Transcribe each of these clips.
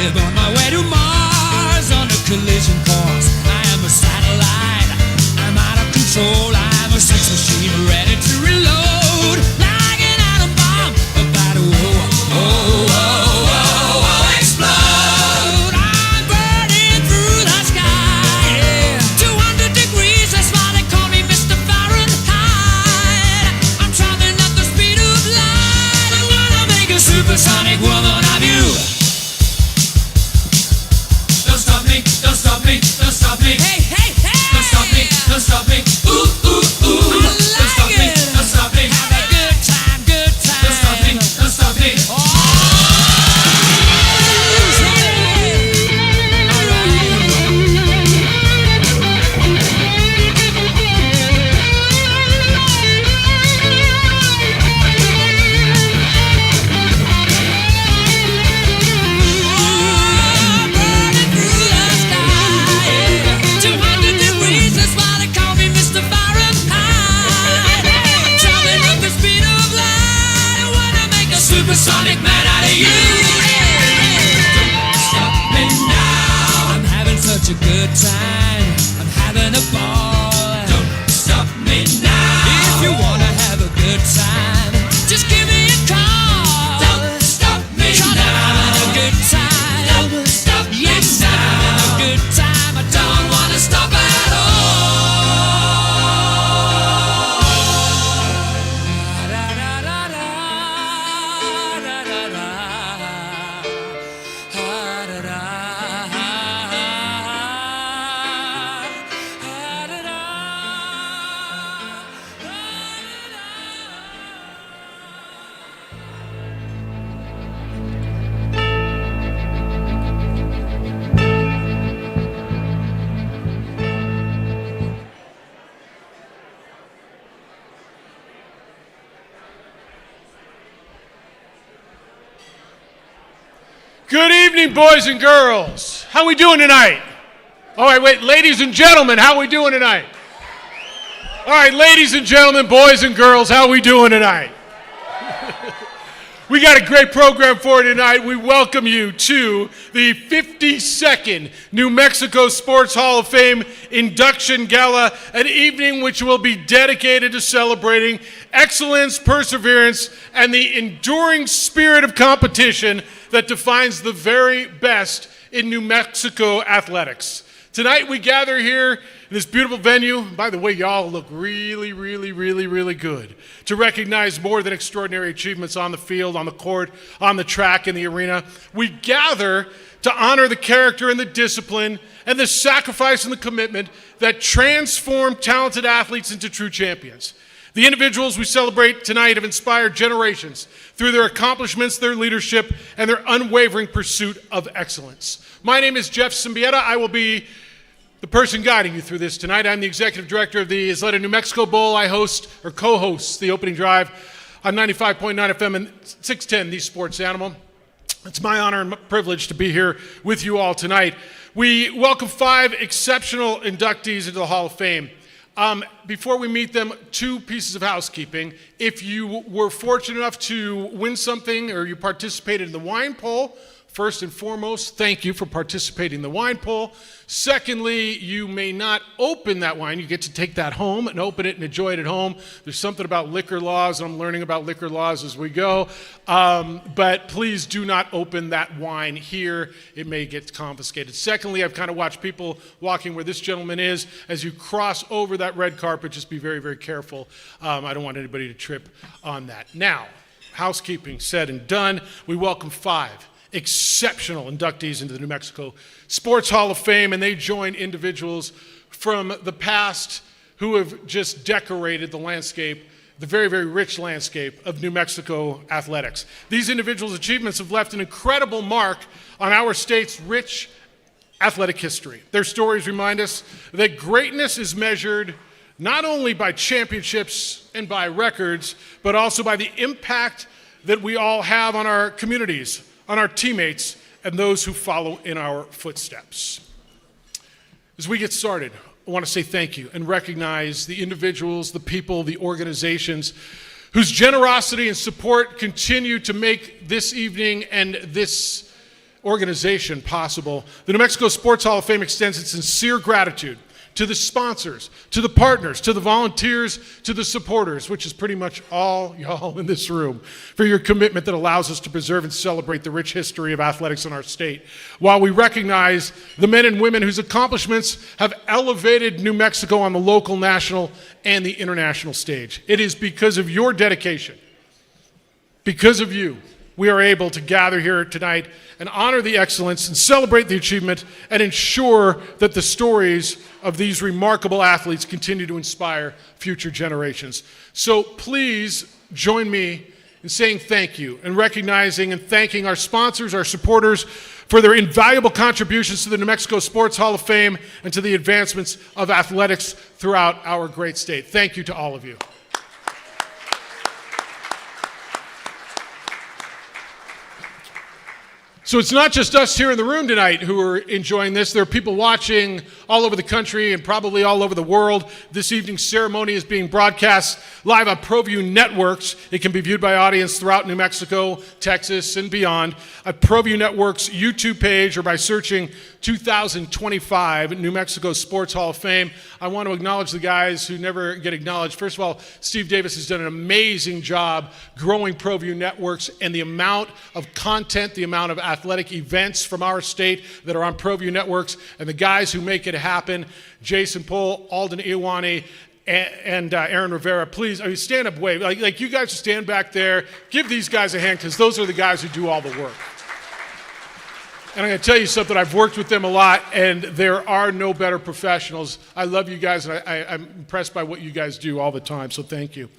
ship on my way to Mars on a collision course. I am a satellite, I'm out of control. I'm a sex machine ready to reload, like an atom bomb about to explode. I'm burning through the sky, yeah. 200 degrees, that's why they call me Mr. Fahrenheit. I'm traveling at the speed of light. I'm gonna make a supersonic woman of you. Don't stop me, don't stop me, don't stop me. Hey, hey, hey! Don't stop me, don't stop me. Ooh, ooh, ooh. Don't stop me, don't stop me. Have a good time, good time. Don't stop me, don't stop me. Oh, burning through the sky. 200 degrees, that's why they call me Mr. Fahrenheit. Traveling at the speed of light, I wanna make a supersonic man out of you. Don't stop me now. I'm having such a good time. I'm having a ball. Don't stop me now. If you wanna have a good time, just give me a call. Don't stop me now. I'm having a good time. Don't stop me now. Yes, I'm having a good time. I don't wanna stop at Good evening, boys and girls. How we doing tonight? All right, wait, ladies and gentlemen, how we doing tonight? All right, ladies and gentlemen, boys and girls, how we doing tonight? We got a great program for you tonight. We welcome you to the 52nd New Mexico Sports Hall of Fame Induction Gala, an evening which will be dedicated to celebrating excellence, perseverance, and the enduring spirit of competition that defines the very best in New Mexico athletics. Tonight we gather here in this beautiful venue. By the way, y'all look really, really, really, really good to recognize more than extraordinary achievements on the field, on the court, on the track, in the arena. We gather to honor the character and the discipline and the sacrifice and the commitment that transform talented athletes into true champions. The individuals we celebrate tonight have inspired generations through their accomplishments, their leadership, and their unwavering pursuit of excellence. My name is Jeff Symbieta. I will be the person guiding you through this tonight. I'm the executive director of the Isleta New Mexico Bowl. I host or co-host the opening drive on 95.9 FM and 610 The Sports Animal. It's my honor and privilege to be here with you all tonight. We welcome 5 exceptional inductees into the Hall of Fame. Before we meet them, 2 pieces of housekeeping. If you were fortunate enough to win something or you participated in the wine poll, first and foremost, thank you for participating in the wine poll. Secondly, you may not open that wine. You get to take that home and open it and enjoy it at home. There's something about liquor laws. I'm learning about liquor laws as we go. But please do not open that wine here. It may get confiscated. Secondly, I've kind of watched people walking where this gentleman is. As you cross over that red carpet, just be very, very careful. I don't want anybody to trip on that. Now, housekeeping said and done. We welcome 5 exceptional inductees into the New Mexico Sports Hall of Fame, and they join individuals from the past who have just decorated the landscape, the very, very rich landscape of New Mexico athletics. These individuals' achievements have left an incredible mark on our state's rich athletic history. Their stories remind us that greatness is measured not only by championships and by records, but also by the impact that we all have on our communities, on our teammates, and those who follow in our footsteps. As we get started, I want to say thank you and recognize the individuals, the people, the organizations whose generosity and support continue to make this evening and this organization possible, the New Mexico Sports Hall of Fame extends its sincere gratitude to the sponsors, to the partners, to the volunteers, to the supporters, which is pretty much all y'all in this room, for your commitment that allows us to preserve and celebrate the rich history of athletics in our state. While we recognize the men and women whose accomplishments have elevated New Mexico on the local, national, and the international stage. It is because of your dedication, because of you, we are able to gather here tonight and honor the excellence and celebrate the achievement and ensure that the stories of these remarkable athletes continue to inspire future generations. So please join me in saying thank you and recognizing and thanking our sponsors, our supporters, for their invaluable contributions to the New Mexico Sports Hall of Fame and to the advancements of athletics throughout our great state. Thank you to all of you. So it's not just us here in the room tonight who are enjoying this. There are people watching all over the country and probably all over the world. This evening's ceremony is being broadcast live on ProView Networks. It can be viewed by audience throughout New Mexico, Texas, and beyond at ProView Networks' YouTube page or by searching 2025 New Mexico Sports Hall of Fame. I want to acknowledge the guys who never get acknowledged. First of all, Steve Davis has done an amazing job growing ProView Networks and the amount of content, the amount of athletic events from our state that are on ProView Networks, and the guys who make it happen, Jason Pohl, Alden Iwani, and Aaron Rivera. Please, stand up, wave. Like you guys stand back there. Give these guys a hand because those are the guys who do all the work. And I'm going to tell you something, I've worked with them a lot, and there are no better professionals. I love you guys, and I'm impressed by what you guys do all the time, so thank you.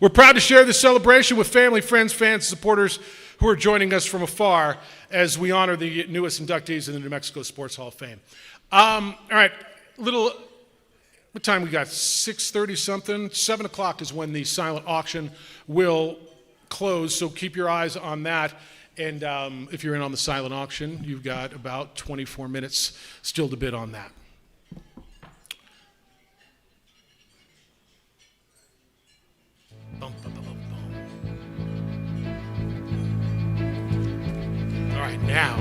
We're proud to share this celebration with family, friends, fans, supporters who are joining us from afar as we honor the newest inductees in the New Mexico Sports Hall of Fame. All right, what time we got? 6:30 something? 7 o'clock is when the silent auction will close, so keep your eyes on that. And if you're in on the silent auction, you've got about 24 minutes still to bid on that. Bum, bum, bum, bum, bum. All right, now,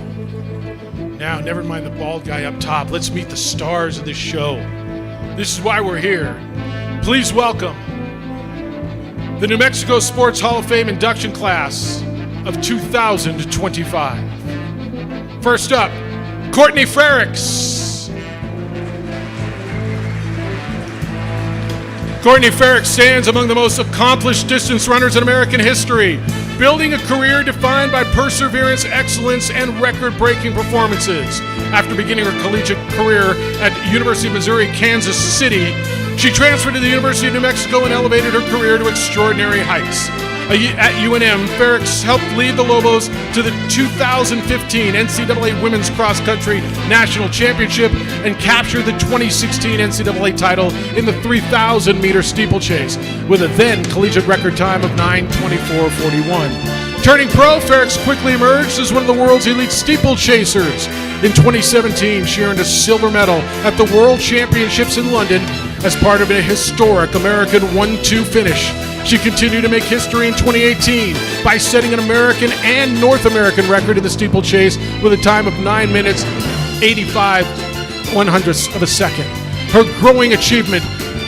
never mind the bald guy up top. Let's meet the stars of this show. This is why we're here. Please welcome the New Mexico Sports Hall of Fame induction class of 2025. First up, Courtney Frericks. Courtney Frericks stands among the most accomplished distance runners in American history, building a career defined by perseverance, excellence, and record-breaking performances. After beginning her collegiate career at University of Missouri, Kansas City, she transferred to the University of New Mexico and elevated her career to extraordinary heights. At UNM, Frericks helped lead the Lobos to the 2015 NCAA Women's Cross Country National Championship and captured the 2016 NCAA title in the 3,000-meter steeplechase with a then collegiate record time of 9:24:41. Turning pro, Frericks quickly emerged as one of the world's elite steeplechasers. In 2017, she earned a silver medal at the World Championships in London as part of a historic American 1-2 finish. She continued to make history in 2018 by setting an American and North American record in the steeplechase with a time of 9 minutes, 85 100ths of a second. Her growing achievement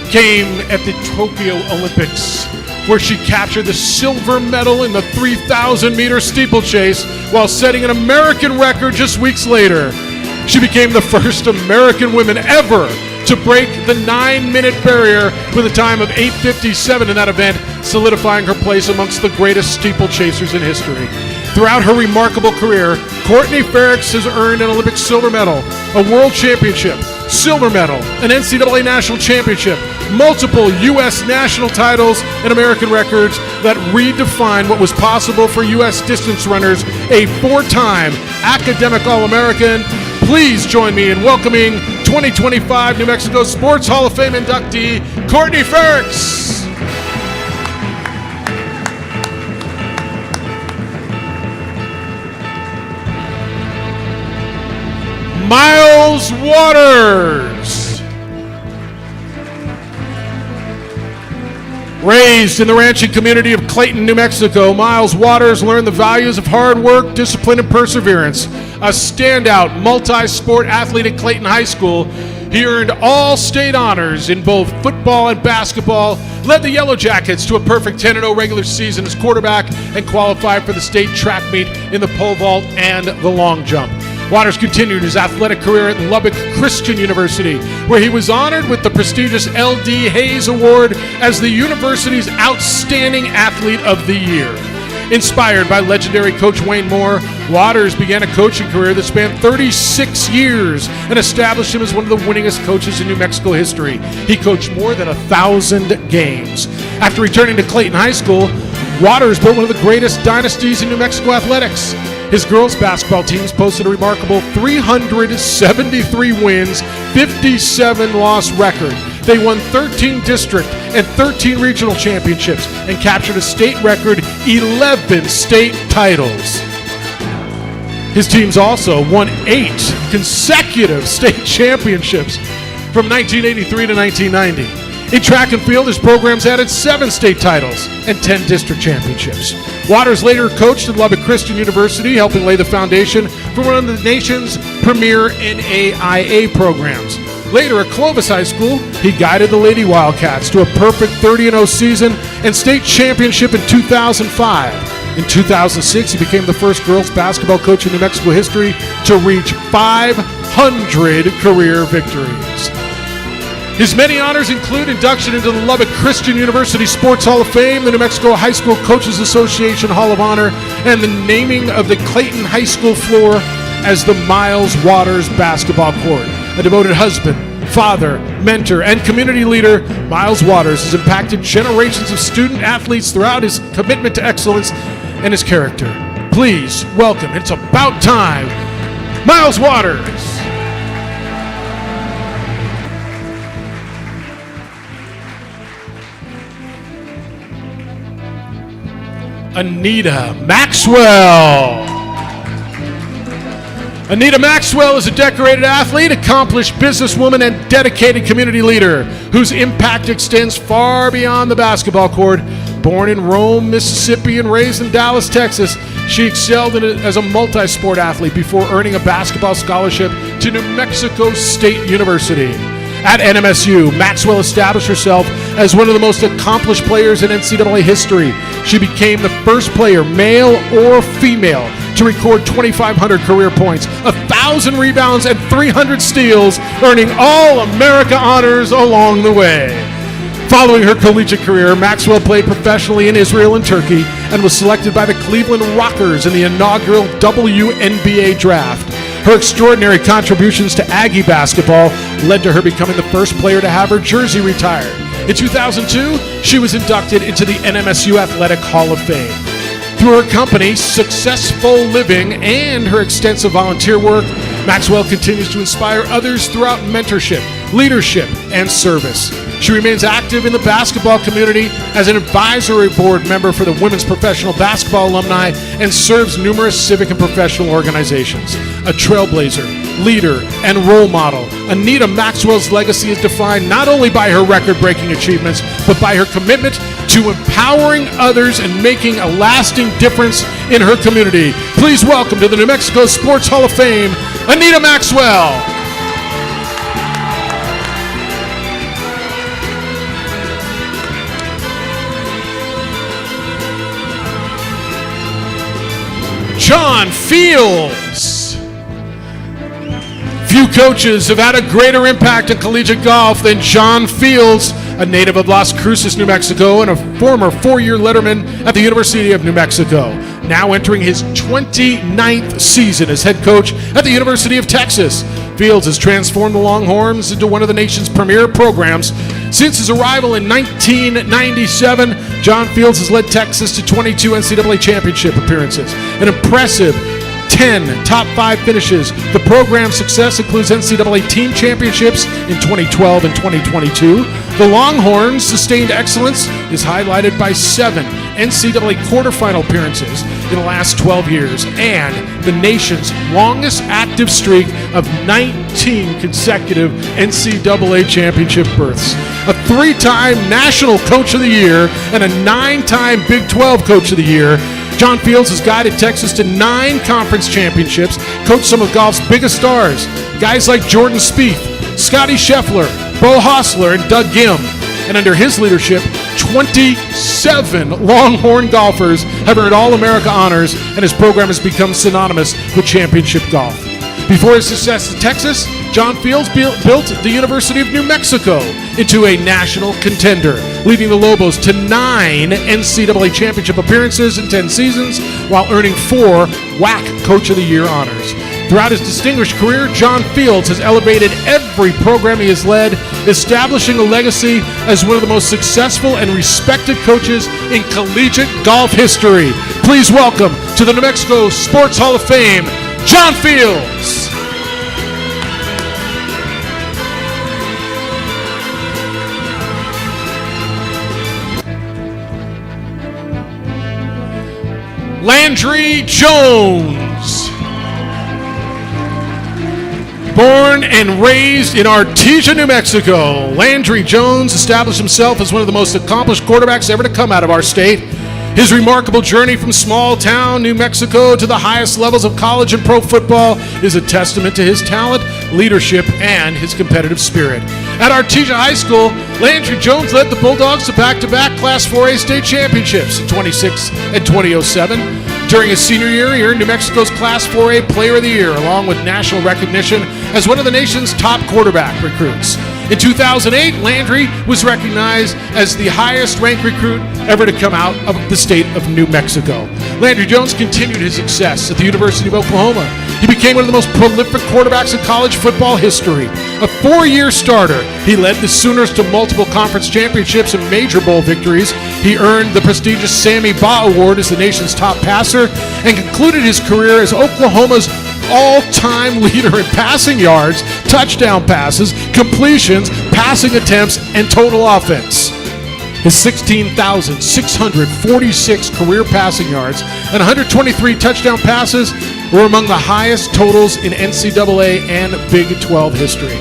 came at the Tokyo Olympics, where she captured the silver medal in the 3,000-meter steeplechase while setting an American record just weeks later. She became the first American woman ever to break the 9-minute barrier with a time of 8:57 in that event, solidifying her place amongst the greatest steeplechasers in history. Throughout her remarkable career, Courtney Frericks has earned an Olympic silver medal, a world championship, silver medal, an NCAA national championship, multiple U.S. national titles, and American records that redefine what was possible for U.S. distance runners, a 4-time academic All-American. Please join me in welcoming 2025 New Mexico Sports Hall of Fame inductee, Courtney Frericks. Miles Waters. Raised in the ranching community of Clayton, New Mexico, Miles Waters learned the values of hard work, discipline, and perseverance. A standout multi-sport athlete at Clayton High School, he earned all state honors in both football and basketball, led the Yellow Jackets to a perfect 10-0 regular season as quarterback, and qualified for the state track meet in the pole vault and the long jump. Waters continued his athletic career at Lubbock Christian University, where he was honored with the prestigious L.D. Hayes Award as the university's Outstanding Athlete of the Year. Inspired by legendary coach Wayne Moore, Waters began a coaching career that spanned 36 years and established him as one of the winningest coaches in New Mexico history. He coached more than 1,000 games. After returning to Clayton High School, Waters built one of the greatest dynasties in New Mexico athletics. His girls' basketball teams posted a remarkable 373 wins, 57-loss record. They won 13 district and 13 regional championships and captured a state record 11 state titles. His teams also won 8 consecutive state championships from 1983 to 1990. In track and field, his programs added 7 state titles and 10 district championships. Waters later coached at Lubbock Christian University, helping lay the foundation for one of the nation's premier NAIA programs. Later at Clovis High School, he guided the Lady Wildcats to a perfect 30-0 season and state championship in 2005. In 2006, he became the first girls basketball coach in New Mexico history to reach 500 career victories. His many honors include induction into the Lubbock Christian University Sports Hall of Fame, the New Mexico High School Coaches Association Hall of Honor, and the naming of the Clayton High School floor as the Miles Waters Basketball Court. A devoted husband, father, mentor, and community leader, Miles Waters has impacted generations of student athletes throughout his commitment to excellence and his character. Please welcome, it's about time, Miles Waters. Anita Maxwell. Anita Maxwell is a decorated athlete, accomplished businesswoman, and dedicated community leader whose impact extends far beyond the basketball court. Born in Rome, Mississippi, and raised in Dallas, Texas, she excelled as a multi-sport athlete before earning a basketball scholarship to New Mexico State University. At NMSU, Maxwell established herself as one of the most accomplished players in NCAA history. She became the first player, male or female, to record 2,500 career points, 1,000 rebounds, and 300 steals, earning All-America honors along the way. Following her collegiate career, Maxwell played professionally in Israel and Turkey and was selected by the Cleveland Rockers in the inaugural WNBA draft. Her extraordinary contributions to Aggie basketball led to her becoming the first player to have her jersey retired. In 2002, she was inducted into the NMSU Athletic Hall of Fame. Through her company, Successful Living, and her extensive volunteer work, Maxwell continues to inspire others throughout mentorship, leadership, and service. She remains active in the basketball community as an advisory board member for the Women's Professional Basketball Alumni and serves numerous civic and professional organizations. A trailblazer, leader, and role model, Anita Maxwell's legacy is defined not only by her record-breaking achievements, but by her commitment to empowering others and making a lasting difference in her community. Please welcome to the New Mexico Sports Hall of Fame, Anita Maxwell. John Fields. Few coaches have had a greater impact in collegiate golf than John Fields, a native of Las Cruces, New Mexico, and a former 4-year letterman at the University of New Mexico. Now entering his 29th season as head coach at the University of Texas, Fields has transformed the Longhorns into one of the nation's premier programs. Since his arrival in 1997, John Fields has led Texas to 22 NCAA championship appearances, an impressive 10 top 5 finishes. The program's success includes NCAA team championships in 2012 and 2022. The Longhorns' sustained excellence is highlighted by 7 NCAA quarterfinal appearances, in the last 12 years and the nation's longest active streak of 19 consecutive NCAA championship berths. A 3-time National Coach of the Year and a 9-time Big 12 Coach of the Year, John Fields has guided Texas to 9 conference championships, coached some of golf's biggest stars, guys like Jordan Spieth, Scotty Scheffler, Bo Hostler, and Doug Gim. And under his leadership, 27 Longhorn golfers have earned All-America honors, and his program has become synonymous with championship golf. Before his success in Texas, John Fields built the University of New Mexico into a national contender, leading the Lobos to 9 NCAA championship appearances in 10 seasons, while earning 4 WAC Coach of the Year honors. Throughout his distinguished career, John Fields has elevated every program he has led, establishing a legacy as one of the most successful and respected coaches in collegiate golf history. Please welcome to the New Mexico Sports Hall of Fame, John Fields. Landry Jones. Born and raised in Artesia, New Mexico, Landry Jones established himself as one of the most accomplished quarterbacks ever to come out of our state. His remarkable journey from small town New Mexico to the highest levels of college and pro football is a testament to his talent, leadership, and his competitive spirit. At Artesia High School, Landry Jones led the Bulldogs to back-to-back Class 4A state championships in 26 and 2007. During his senior year, he earned New Mexico's Class 4A Player of the Year, along with national recognition as one of the nation's top quarterback recruits. In 2008, Landry was recognized as the highest-ranked recruit ever to come out of the state of New Mexico. Landry Jones continued his success at the University of Oklahoma. He became one of the most prolific quarterbacks in college football history. A 4-year starter, he led the Sooners to multiple conference championships and major bowl victories. He earned the prestigious Sammy Baugh Award as the nation's top passer and concluded his career as Oklahoma's all-time leader in passing yards, touchdown passes, completions, passing attempts, and total offense. His 16,646 career passing yards and 123 touchdown passes were among the highest totals in NCAA and Big 12 history.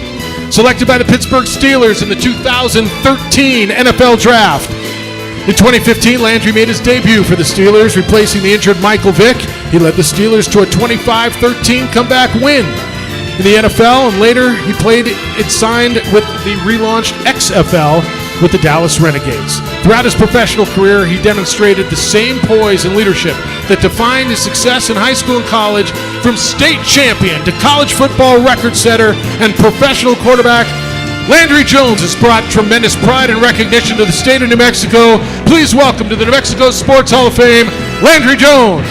Selected by the Pittsburgh Steelers in the 2013 NFL Draft. In 2015, Landry made his debut for the Steelers, replacing the injured Michael Vick. He led the Steelers to a 25-13 comeback win in the NFL, and later he played and signed with the relaunched XFL with the Dallas Renegades. Throughout his professional career, he demonstrated the same poise and leadership that defined his success in high school and college. From state champion to college football record setter and professional quarterback, Landry Jones has brought tremendous pride and recognition to the state of New Mexico. Please welcome to the New Mexico Sports Hall of Fame, Landry Jones.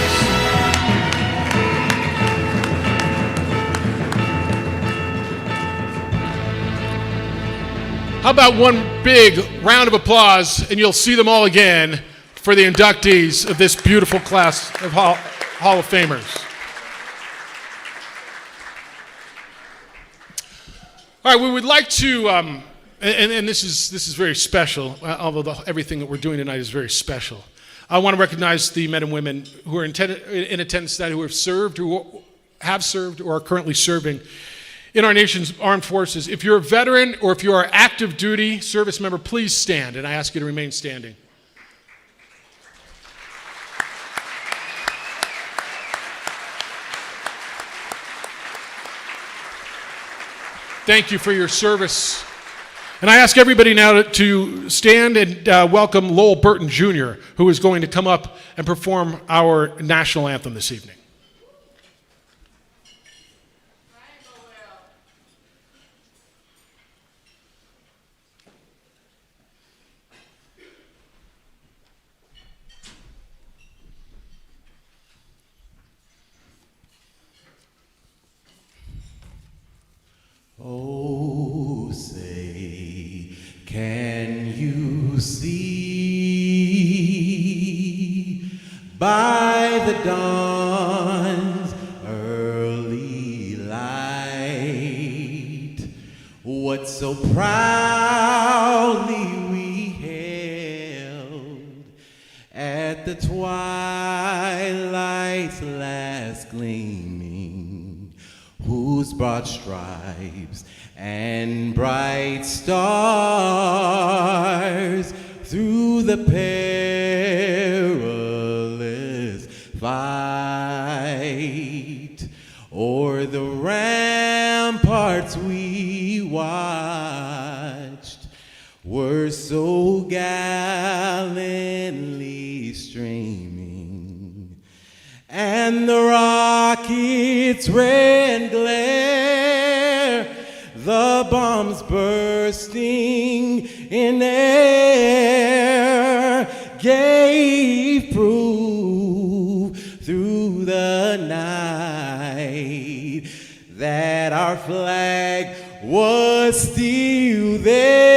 How about one big round of applause, and you'll see them all again, for the inductees of this beautiful class of Hall of Famers. All right, we would like to, and this is very special, although everything that we're doing tonight is very special. I want to recognize the men and women who are in attendance tonight, who have served, or are currently serving in our nation's armed forces. If you're a veteran or if you are active duty service member, please stand, and I ask you to remain standing. Thank you for your service. And I ask everybody now to stand and welcome Lowell Burton Jr., who is going to come up and perform our national anthem this evening. Oh, say, can you see by the dawn's early light what so proudly we hailed at the twilight's skylight's last gleaming, whose broad stripes and bright stars through the perilous fight o'er the ramparts we watched were so gallantly streaming, and the rocket's red glare, the bombs bursting in air, gave proof through the night that our flag was still there.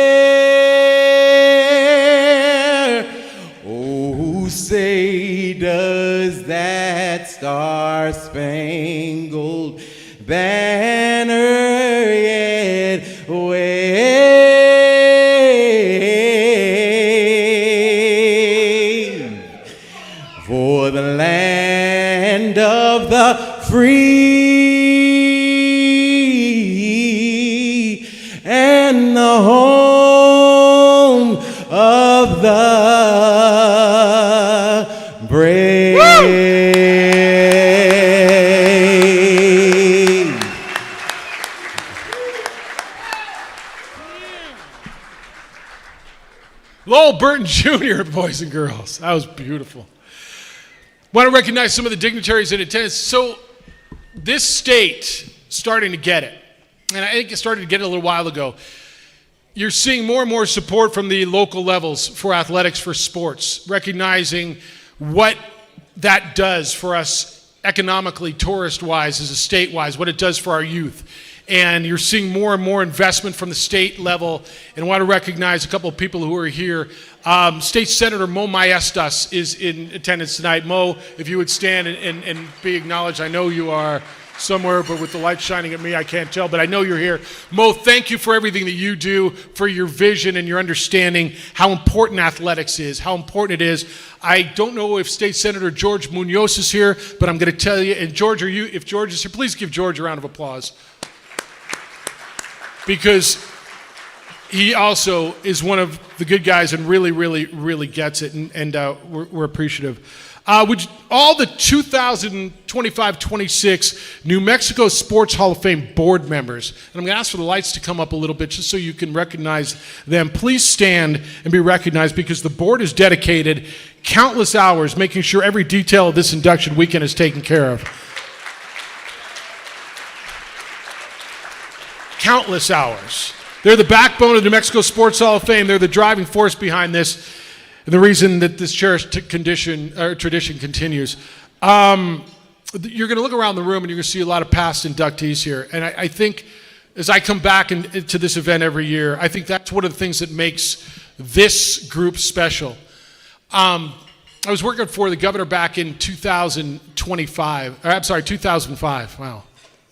Oh, say does that star-spangled banner yet wave for the land of the free and the home of the brave. Lowell Burton Jr., boys and girls. That was beautiful. Want to recognize some of the dignitaries in attendance. So this state starting to get it, and I think it started to get it a little while ago. You're seeing more and more support from the local levels for athletics, for sports, recognizing what that does for us economically, tourist-wise, as a state-wise, what it does for our youth. And you're seeing more and more investment from the state level. And I want to recognize a couple of people who are here. State Senator Mo Maestas is in attendance tonight. Mo, if you would stand and be acknowledged. I know you are somewhere, but with the light shining at me, I can't tell, but I know you're here. Mo, thank you for everything that you do, for your vision and your understanding how important athletics is, how important it is. I don't know if State Senator George Munoz is here, but I'm going to tell you, and George, if George is here, please give George a round of applause. Because he also is one of the good guys and really, really, really gets it, and we're appreciative. Would all the 2025-26 New Mexico Sports Hall of Fame board members, and I'm going to ask for the lights to come up a little bit just so you can recognize them, please stand and be recognized, because the board has dedicated countless hours making sure every detail of this induction weekend is taken care of. Countless hours. They're the backbone of the New Mexico Sports Hall of Fame. They're the driving force behind this, and the reason that this cherished tradition continues. You're going to look around the room and you're going to see a lot of past inductees here. And I think as I come back to this event every year, I think that's one of the things that makes this group special. I was working for the governor back in 2005. Wow.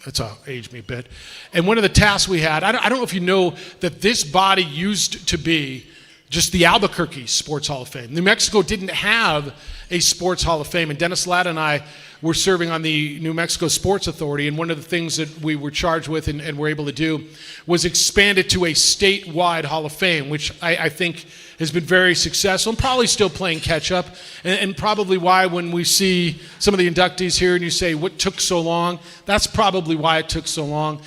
That's aged me a bit. And one of the tasks we had, I don't know if you know that this body used to be just the Albuquerque Sports Hall of Fame. New Mexico didn't have a Sports Hall of Fame, and Dennis Ladd and I were serving on the New Mexico Sports Authority, and one of the things that we were charged with and were able to do was expand it to a statewide Hall of Fame, which I think has been very successful and probably still playing catch up, and probably why when we see some of the inductees here and you say, what took so long? That's probably why it took so long.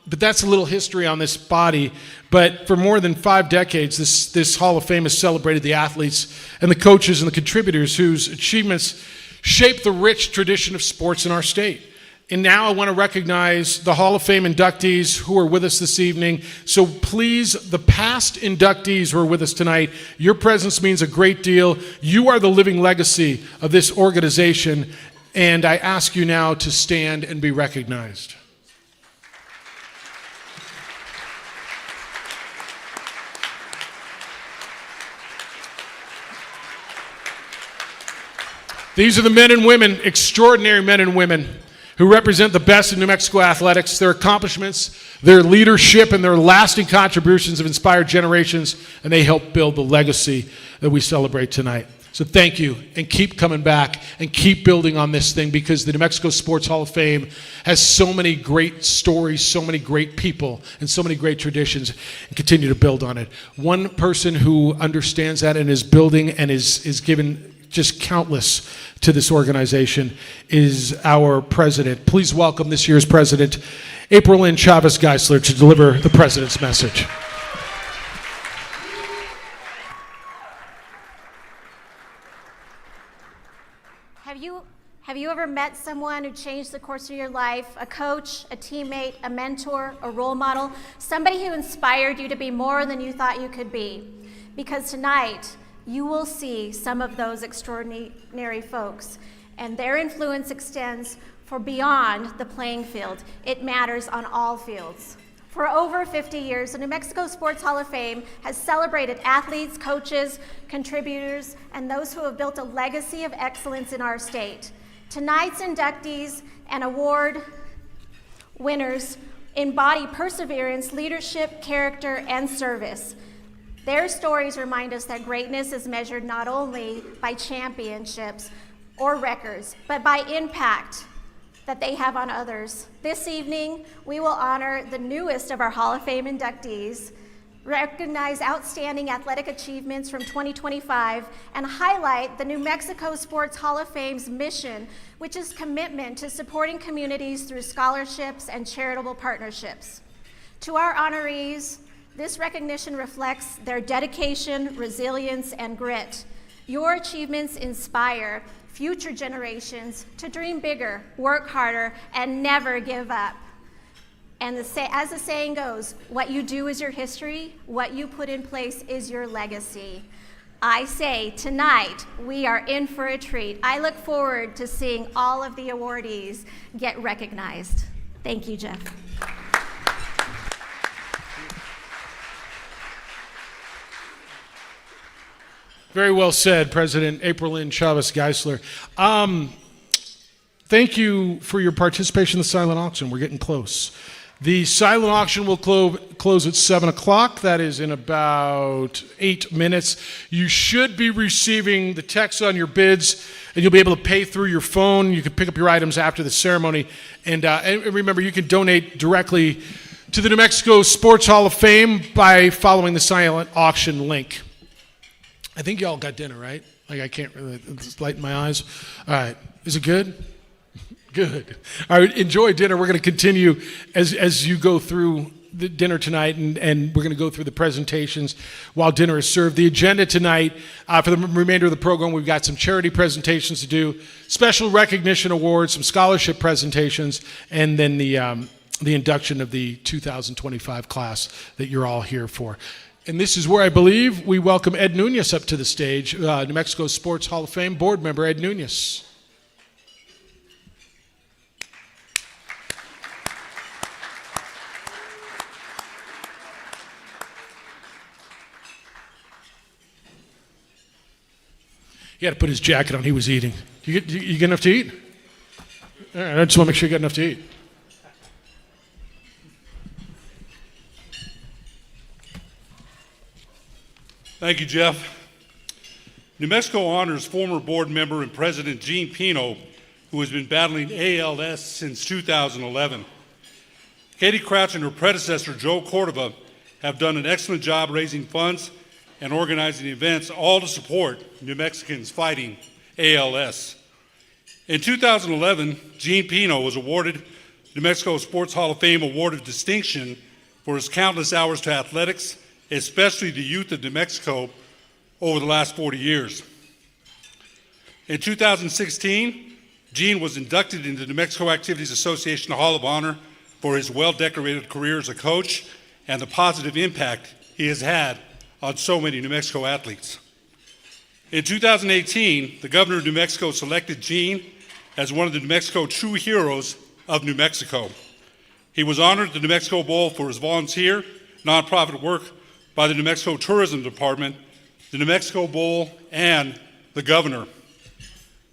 But that's a little history on this body. But for more than 5 decades, this Hall of Fame has celebrated the athletes and the coaches and the contributors whose achievements shaped the rich tradition of sports in our state. And now I want to recognize the Hall of Fame inductees who are with us this evening. So please, the past inductees who are with us tonight, your presence means a great deal. You are the living legacy of this organization. And I ask you now to stand and be recognized. These are the men and women, extraordinary men and women, who represent the best in New Mexico athletics. Their accomplishments, their leadership, and their lasting contributions have inspired generations, and they help build the legacy that we celebrate tonight. So thank you, and keep coming back and keep building on this thing, because the New Mexico Sports Hall of Fame has so many great stories, so many great people, and so many great traditions, and continue to build on it. One person who understands that and is building and is given just countless to this organization is our president. Please welcome this year's president, April Lynn Chavez Geisler, to deliver the president's message. Have you ever met someone who changed the course of your life? A coach, a teammate, a mentor, a role model, somebody who inspired you to be more than you thought you could be? Because tonight, you will see some of those extraordinary folks, and their influence extends for beyond the playing field. It matters on all fields. For over 50 years, the New Mexico Sports Hall of Fame has celebrated athletes, coaches, contributors, and those who have built a legacy of excellence in our state. Tonight's inductees and award winners embody perseverance, leadership, character, and service. Their stories remind us that greatness is measured not only by championships or records, but by impact that they have on others. This evening, we will honor the newest of our Hall of Fame inductees, recognize outstanding athletic achievements from 2025, and highlight the New Mexico Sports Hall of Fame's mission, which is commitment to supporting communities through scholarships and charitable partnerships. To our honorees, this recognition reflects their dedication, resilience, and grit. Your achievements inspire future generations to dream bigger, work harder, and never give up. And as the saying goes, what you do is your history, what you put in place is your legacy. I say tonight, we are in for a treat. I look forward to seeing all of the awardees get recognized. Thank you, Jeff. Very well said, President April Lynn Chavez Geisler. Thank you for your participation in the silent auction. We're getting close. The silent auction will close at 7 o'clock. That is in about 8 minutes. You should be receiving the text on your bids, and you'll be able to pay through your phone. You can pick up your items after the ceremony. And remember, you can donate directly to the New Mexico Sports Hall of Fame by following the silent auction link. I think y'all got dinner, right? Like, I can't really, it's light in my eyes. All right, is it good? Good. All right, enjoy dinner. We're going to continue as you go through the dinner tonight, and we're going to go through the presentations while dinner is served. The agenda tonight, for the remainder of the program, we've got some charity presentations to do, special recognition awards, some scholarship presentations, and then the induction of the 2025 class that you're all here for. And this is where I believe we welcome Ed Nunez up to the stage, New Mexico Sports Hall of Fame board member Ed Nunez. He had to put his jacket on. He was eating. You get enough to eat? All right, I just want to make sure you got enough to eat. Thank you, Jeff. New Mexico honors former board member and president Gene Pino, who has been battling ALS since 2011. Katie Crouch and her predecessor, Joe Cordova, have done an excellent job raising funds and organizing events, all to support New Mexicans fighting ALS. In 2011, Gene Pino was awarded New Mexico Sports Hall of Fame Award of Distinction for his countless hours to athletics, especially the youth of New Mexico, over the last 40 years. In 2016, Gene was inducted into the New Mexico Activities Association Hall of Honor for his well-decorated career as a coach and the positive impact he has had on so many New Mexico athletes. In 2018, the governor of New Mexico selected Gene as one of the New Mexico True Heroes of New Mexico. He was honored at the New Mexico Bowl for his volunteer, nonprofit work by the New Mexico Tourism Department, the New Mexico Bowl, and the governor.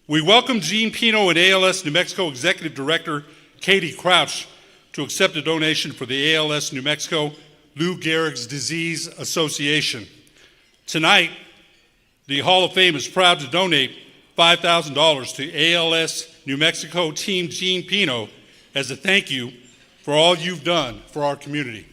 We welcome Gene Pino and ALS New Mexico Executive Director Katie Crouch to accept a donation for the ALS New Mexico Lou Gehrig's Disease Association. Tonight, The Hall of Fame is proud to donate $5,000 to ALS New Mexico Team Gene Pino as a thank you for all you've done for our community.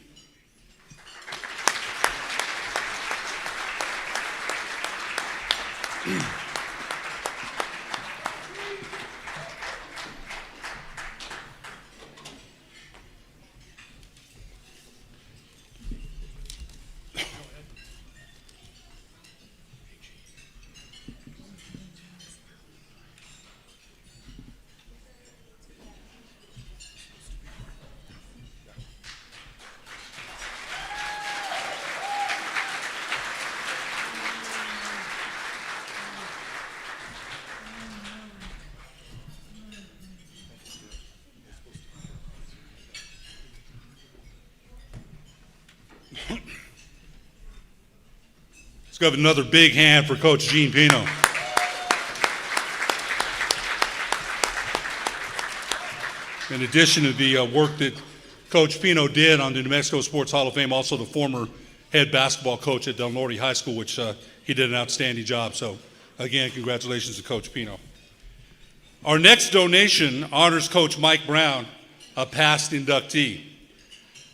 Let's give another big hand for Coach Gene Pino. In addition to the work that Coach Pino did on the New Mexico Sports Hall of Fame, also the former head basketball coach at Del Norte High School, which he did an outstanding job. So again, congratulations to Coach Pino. Our next donation honors Coach Mike Brown, a past inductee.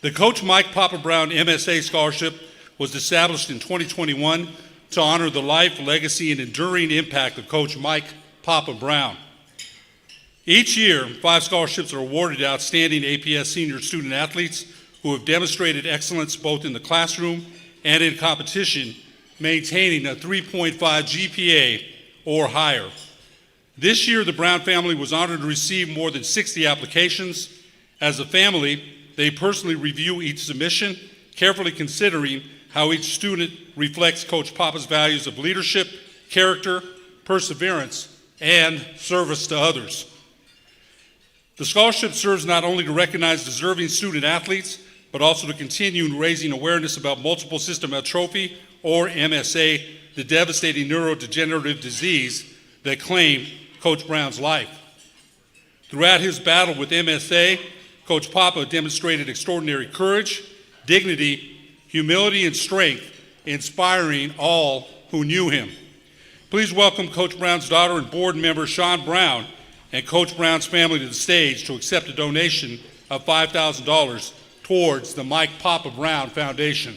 The Coach Mike Papa Brown MSA Scholarship was established in 2021 to honor the life, legacy, and enduring impact of Coach Mike Papa Brown. Each year, 5 scholarships are awarded to outstanding APS senior student athletes who have demonstrated excellence both in the classroom and in competition, maintaining a 3.5 GPA or higher. This year, the Brown family was honored to receive more than 60 applications. As a family, they personally review each submission, carefully considering how each student reflects Coach Papa's values of leadership, character, perseverance, and service to others. The scholarship serves not only to recognize deserving student athletes, but also to continue raising awareness about multiple system atrophy, or MSA, the devastating neurodegenerative disease that claimed Coach Brown's life. Throughout his battle with MSA, Coach Papa demonstrated extraordinary courage, dignity, humility, and strength, inspiring all who knew him. Please welcome Coach Brown's daughter and board member, Sean Brown, and Coach Brown's family to the stage to accept a donation of $5,000 towards the Mike Papa Brown Foundation.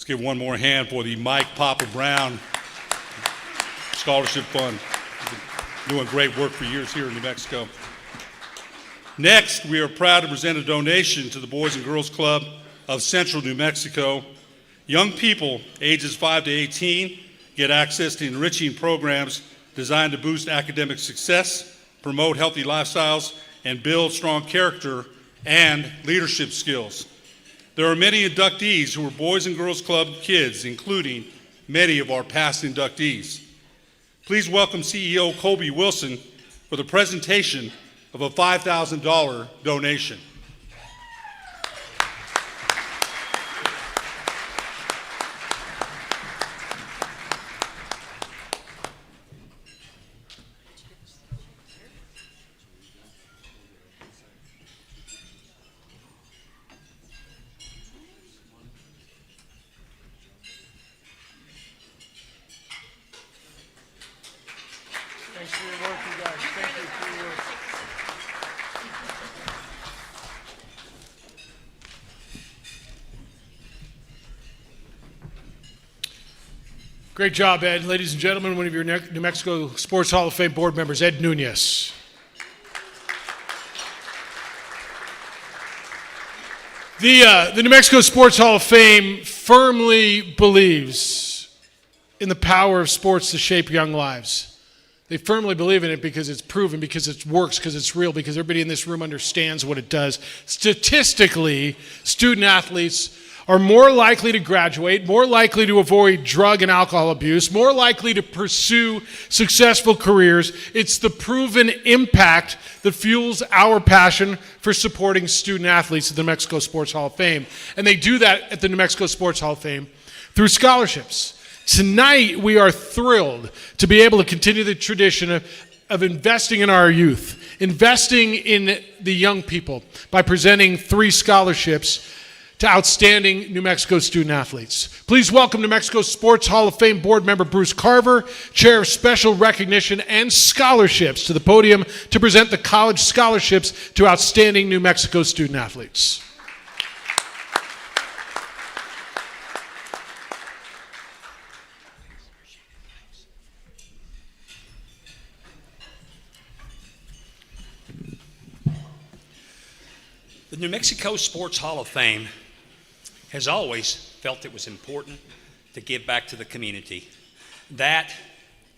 Give one more hand for the Mike Papa Brown Scholarship Fund. Doing great work for years here in New Mexico. Next, we are proud to present a donation to the Boys and Girls Club of Central New Mexico. Young people ages 5 to 18 get access to enriching programs designed to boost academic success, promote healthy lifestyles, and build strong character and leadership skills. There are many inductees who are Boys and Girls Club kids, including many of our past inductees. Please welcome CEO Colby Wilson for the presentation of a $5,000 donation. Thanks for your work, you guys. Thank you for your work. Great job, Ed. Ladies and gentlemen, one of your New Mexico Sports Hall of Fame board members, Ed Nunez. The New Mexico Sports Hall of Fame firmly believes in the power of sports to shape young lives. They firmly believe in it because it's proven, because it works, because it's real, because everybody in this room understands what it does. Statistically, student athletes are more likely to graduate, more likely to avoid drug and alcohol abuse, more likely to pursue successful careers. It's the proven impact that fuels our passion for supporting student athletes at the New Mexico Sports Hall of Fame. And they do that at the New Mexico Sports Hall of Fame through scholarships. Tonight, we are thrilled to be able to continue the tradition of investing in our youth, investing in the young people by presenting 3 scholarships to outstanding New Mexico student athletes. Please welcome New Mexico Sports Hall of Fame board member Bruce Carver, Chair of Special Recognition and Scholarships, to the podium to present the college scholarships to outstanding New Mexico student athletes. The New Mexico Sports Hall of Fame has always felt it was important to give back to the community. That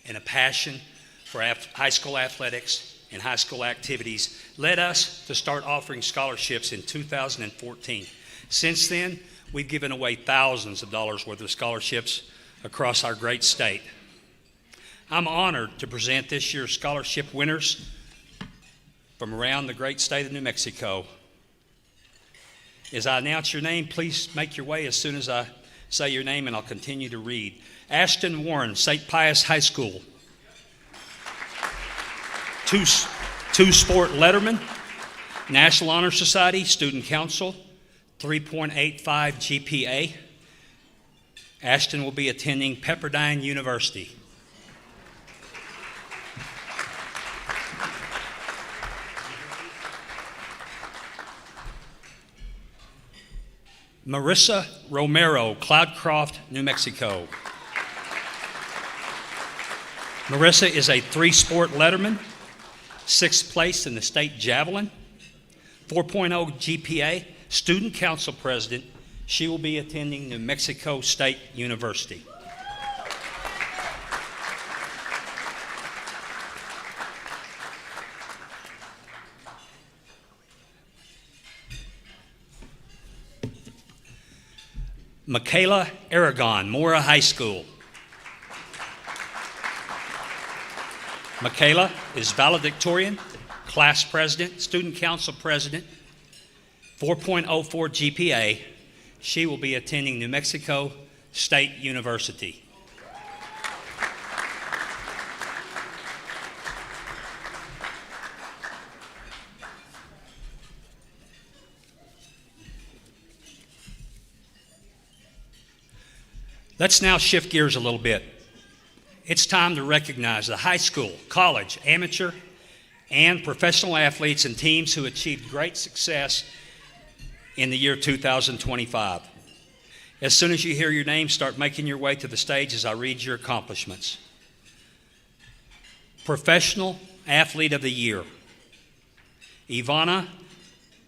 and a passion for high school athletics and high school activities led us to start offering scholarships in 2014. Since then, we've given away thousands of dollars worth of scholarships across our great state. I'm honored to present this year's scholarship winners from around the great state of New Mexico. As I announce your name, please make your way as soon as I say your name, and I'll continue to read. Ashton Warren, St. Pius High School. Two-sport letterman, National Honor Society, Student Council, 3.85 GPA. Ashton will be attending Pepperdine University. Marissa Romero, Cloudcroft, New Mexico. Marissa is a 3-sport letterman, 6th place in the state javelin, 4.0 GPA, student council president. She will be attending New Mexico State University. Michaela Aragon, Mora High School. Michaela is valedictorian, class president, student council president, 4.04 GPA. She will be attending New Mexico State University. Let's now shift gears a little bit. It's time to recognize the high school, college, amateur, and professional athletes and teams who achieved great success in the year 2025. As soon as you hear your name, start making your way to the stage as I read your accomplishments. Professional Athlete of the Year, Ivana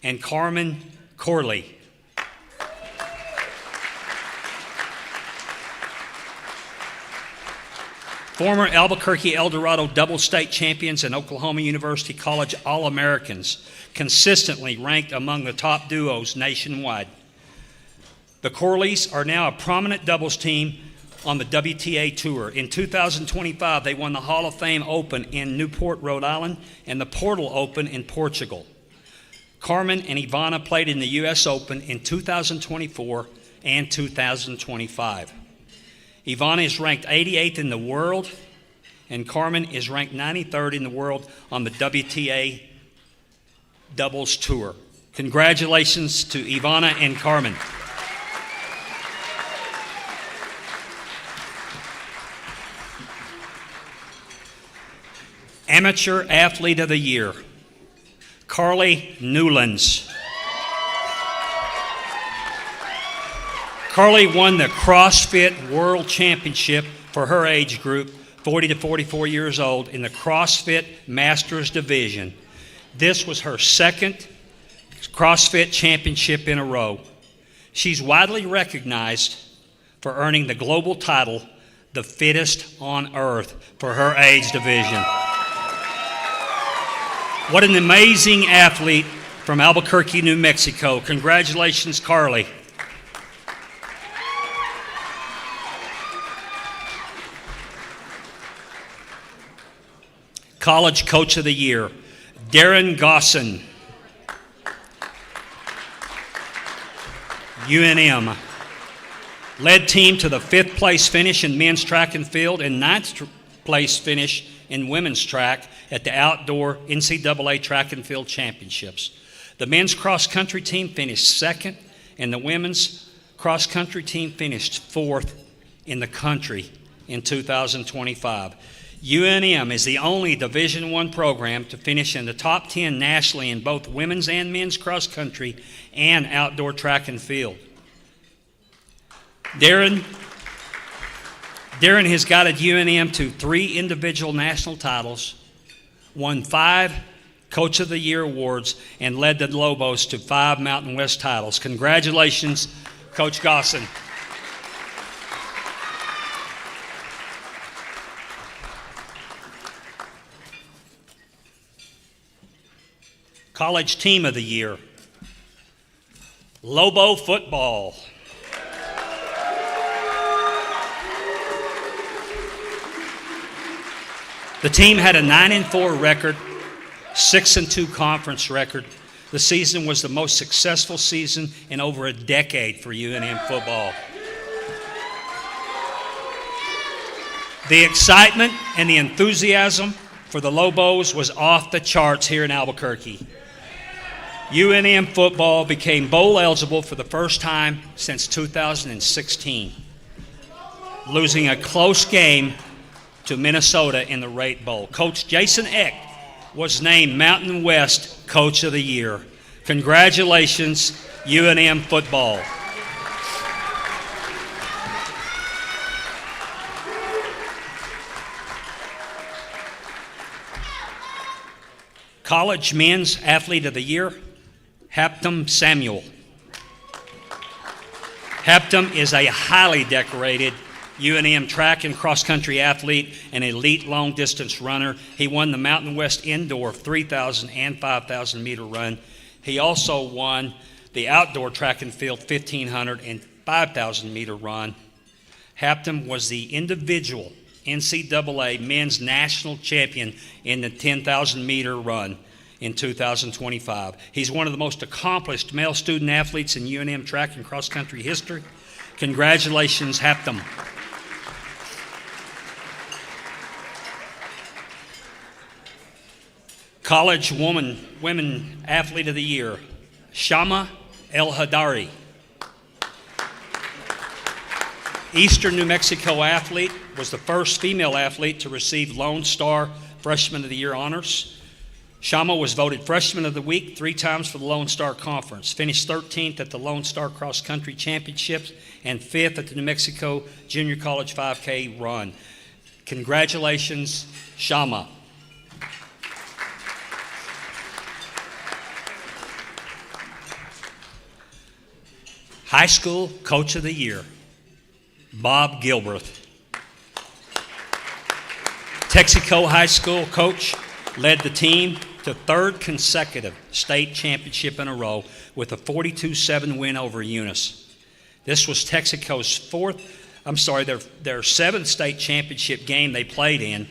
and Carmen Corley. Former Albuquerque Eldorado double state champions and Oklahoma University College All-Americans, consistently ranked among the top duos nationwide. The Corleys are now a prominent doubles team on the WTA Tour. In 2025, they won the Hall of Fame Open in Newport, Rhode Island, and the Portal Open in Portugal. Carmen and Ivana played in the U.S. Open in 2024 and 2025. Ivana is ranked 88th in the world, and Carmen is ranked 93rd in the world on the WTA Doubles Tour. Congratulations to Ivana and Carmen. Amateur Athlete of the Year, Carly Newlands. Carly won the CrossFit World Championship for her age group, 40 to 44 years old, in the CrossFit Masters Division. This was her second CrossFit championship in a row. She's widely recognized for earning the global title, the fittest on earth, for her age division. What an amazing athlete from Albuquerque, New Mexico. Congratulations, Carly. College Coach of the Year, Darren Gosson. UNM led team to the 5th place finish in men's track and field and 9th place finish in women's track at the outdoor NCAA track and field championships. The men's cross country team finished 2nd and the women's cross country team finished 4th in the country in 2025. UNM is the only Division I program to finish in the top 10 nationally in both women's and men's cross country and outdoor track and field. Darren has guided UNM to 3 individual national titles, won 5 Coach of the Year awards, and led the Lobos to 5 Mountain West titles. Congratulations, Coach Gosson. College Team of the Year, Lobo Football. The team had a 9-4 record, 6-2 conference record. The season was the most successful season in over a decade for UNM football. The excitement and the enthusiasm for the Lobos was off the charts here in Albuquerque. UNM football became bowl eligible for the first time since 2016, losing a close game to Minnesota in the Rate Bowl. Coach Jason Eck was named Mountain West Coach of the Year. Congratulations, UNM football. College Men's Athlete of the Year, Haptum Samuel. Haptum is a highly decorated UNM track and cross-country athlete and elite long-distance runner. He won the Mountain West Indoor 3,000 and 5,000 meter run. He also won the outdoor track and field 1,500 and 5,000 meter run. Haptum was the individual NCAA men's national champion in the 10,000 meter run in 2025. He's one of the most accomplished male student athletes in UNM track and cross-country history. Congratulations, Haptum. College Women Athlete of the Year, Shama El Hadari. Eastern New Mexico athlete, was the first female athlete to receive Lone Star Freshman of the Year honors. Shama was voted Freshman of the Week 3 times for the Lone Star Conference, finished 13th at the Lone Star Cross Country Championships and 5th at the New Mexico Junior College 5K Run. Congratulations, Shama. High School Coach of the Year, Bob Gilbreth. Texaco High School coach led the team to 3rd consecutive state championship in a row with a 42-7 win over Eunice. This was Texaco's their 7th state championship game they played in,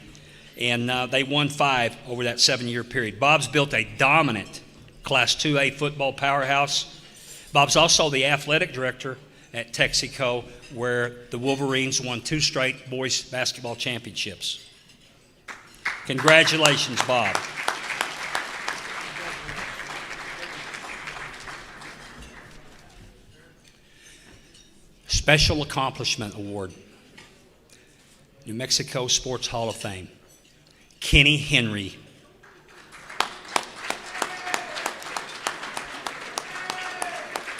and they won 5 over that 7-year period. Bob's built a dominant Class 2A football powerhouse. Bob's also the athletic director at Texaco, where the Wolverines won 2 straight boys basketball championships. Congratulations, Bob. Special Accomplishment Award, New Mexico Sports Hall of Fame, Kenny Henry.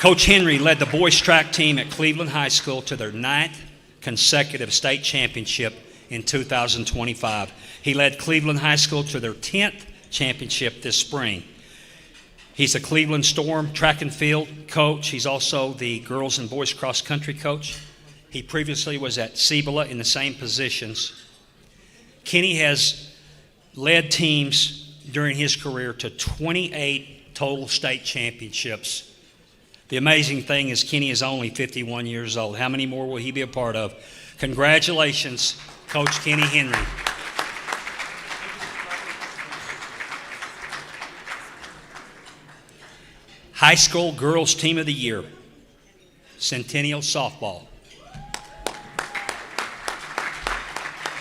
Coach Henry led the boys track team at Cleveland High School to their 9th consecutive state championship in 2025. He led Cleveland High School to their 10th championship this spring. He's a Cleveland Storm track and field coach. He's also the girls and boys cross country coach. He previously was at Cibola in the same positions. Kenny has led teams during his career to 28 total state championships. The amazing thing is Kenny is only 51 years old. How many more will he be a part of? Congratulations, Coach Kenny Henry. High School Girls Team of the Year, Centennial Softball.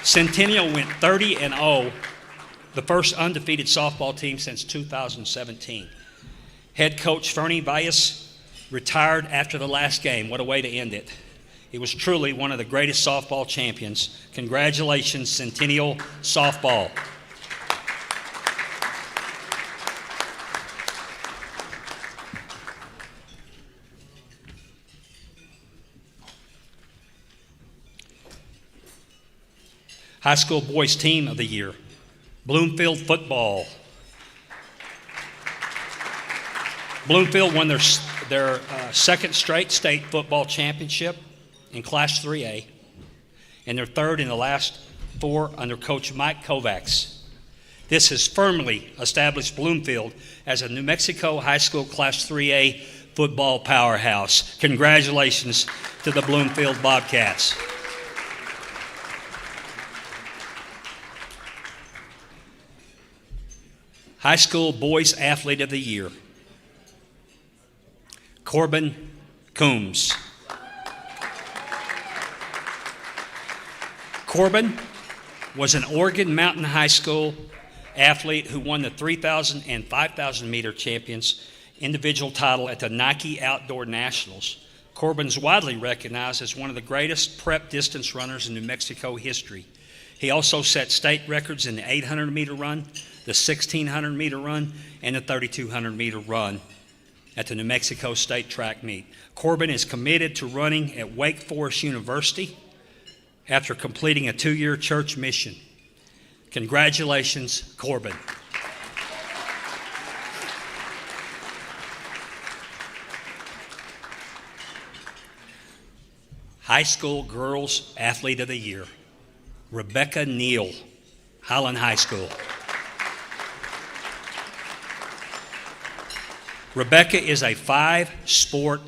Centennial went 30-0, the first undefeated softball team since 2017. Head coach Fernie Valles retired after the last game. What a way to end it. It was truly one of the greatest softball champions. Congratulations, Centennial Softball. High School Boys Team of the Year, Bloomfield Football. Bloomfield won their second straight state football championship in Class 3A, and their third in the last 4 under Coach Mike Kovacs. This has firmly established Bloomfield as a New Mexico High School Class 3A football powerhouse. Congratulations to the Bloomfield Bobcats. High School Boys Athlete of the Year, Corbin Coombs. Corbin was an Oregon Mountain High School athlete who won the 3,000 and 5,000 meter champions individual title at the Nike Outdoor Nationals. Corbin's widely recognized as one of the greatest prep distance runners in New Mexico history. He also set state records in the 800 meter run, the 1,600 meter run, and the 3,200 meter run at the New Mexico State Track Meet. Corbin is committed to running at Wake Forest University after completing a 2-year church mission. Congratulations, Corbin. High School Girls Athlete of the Year, Rebecca Neal, Highland High School. Rebecca is a 5-sport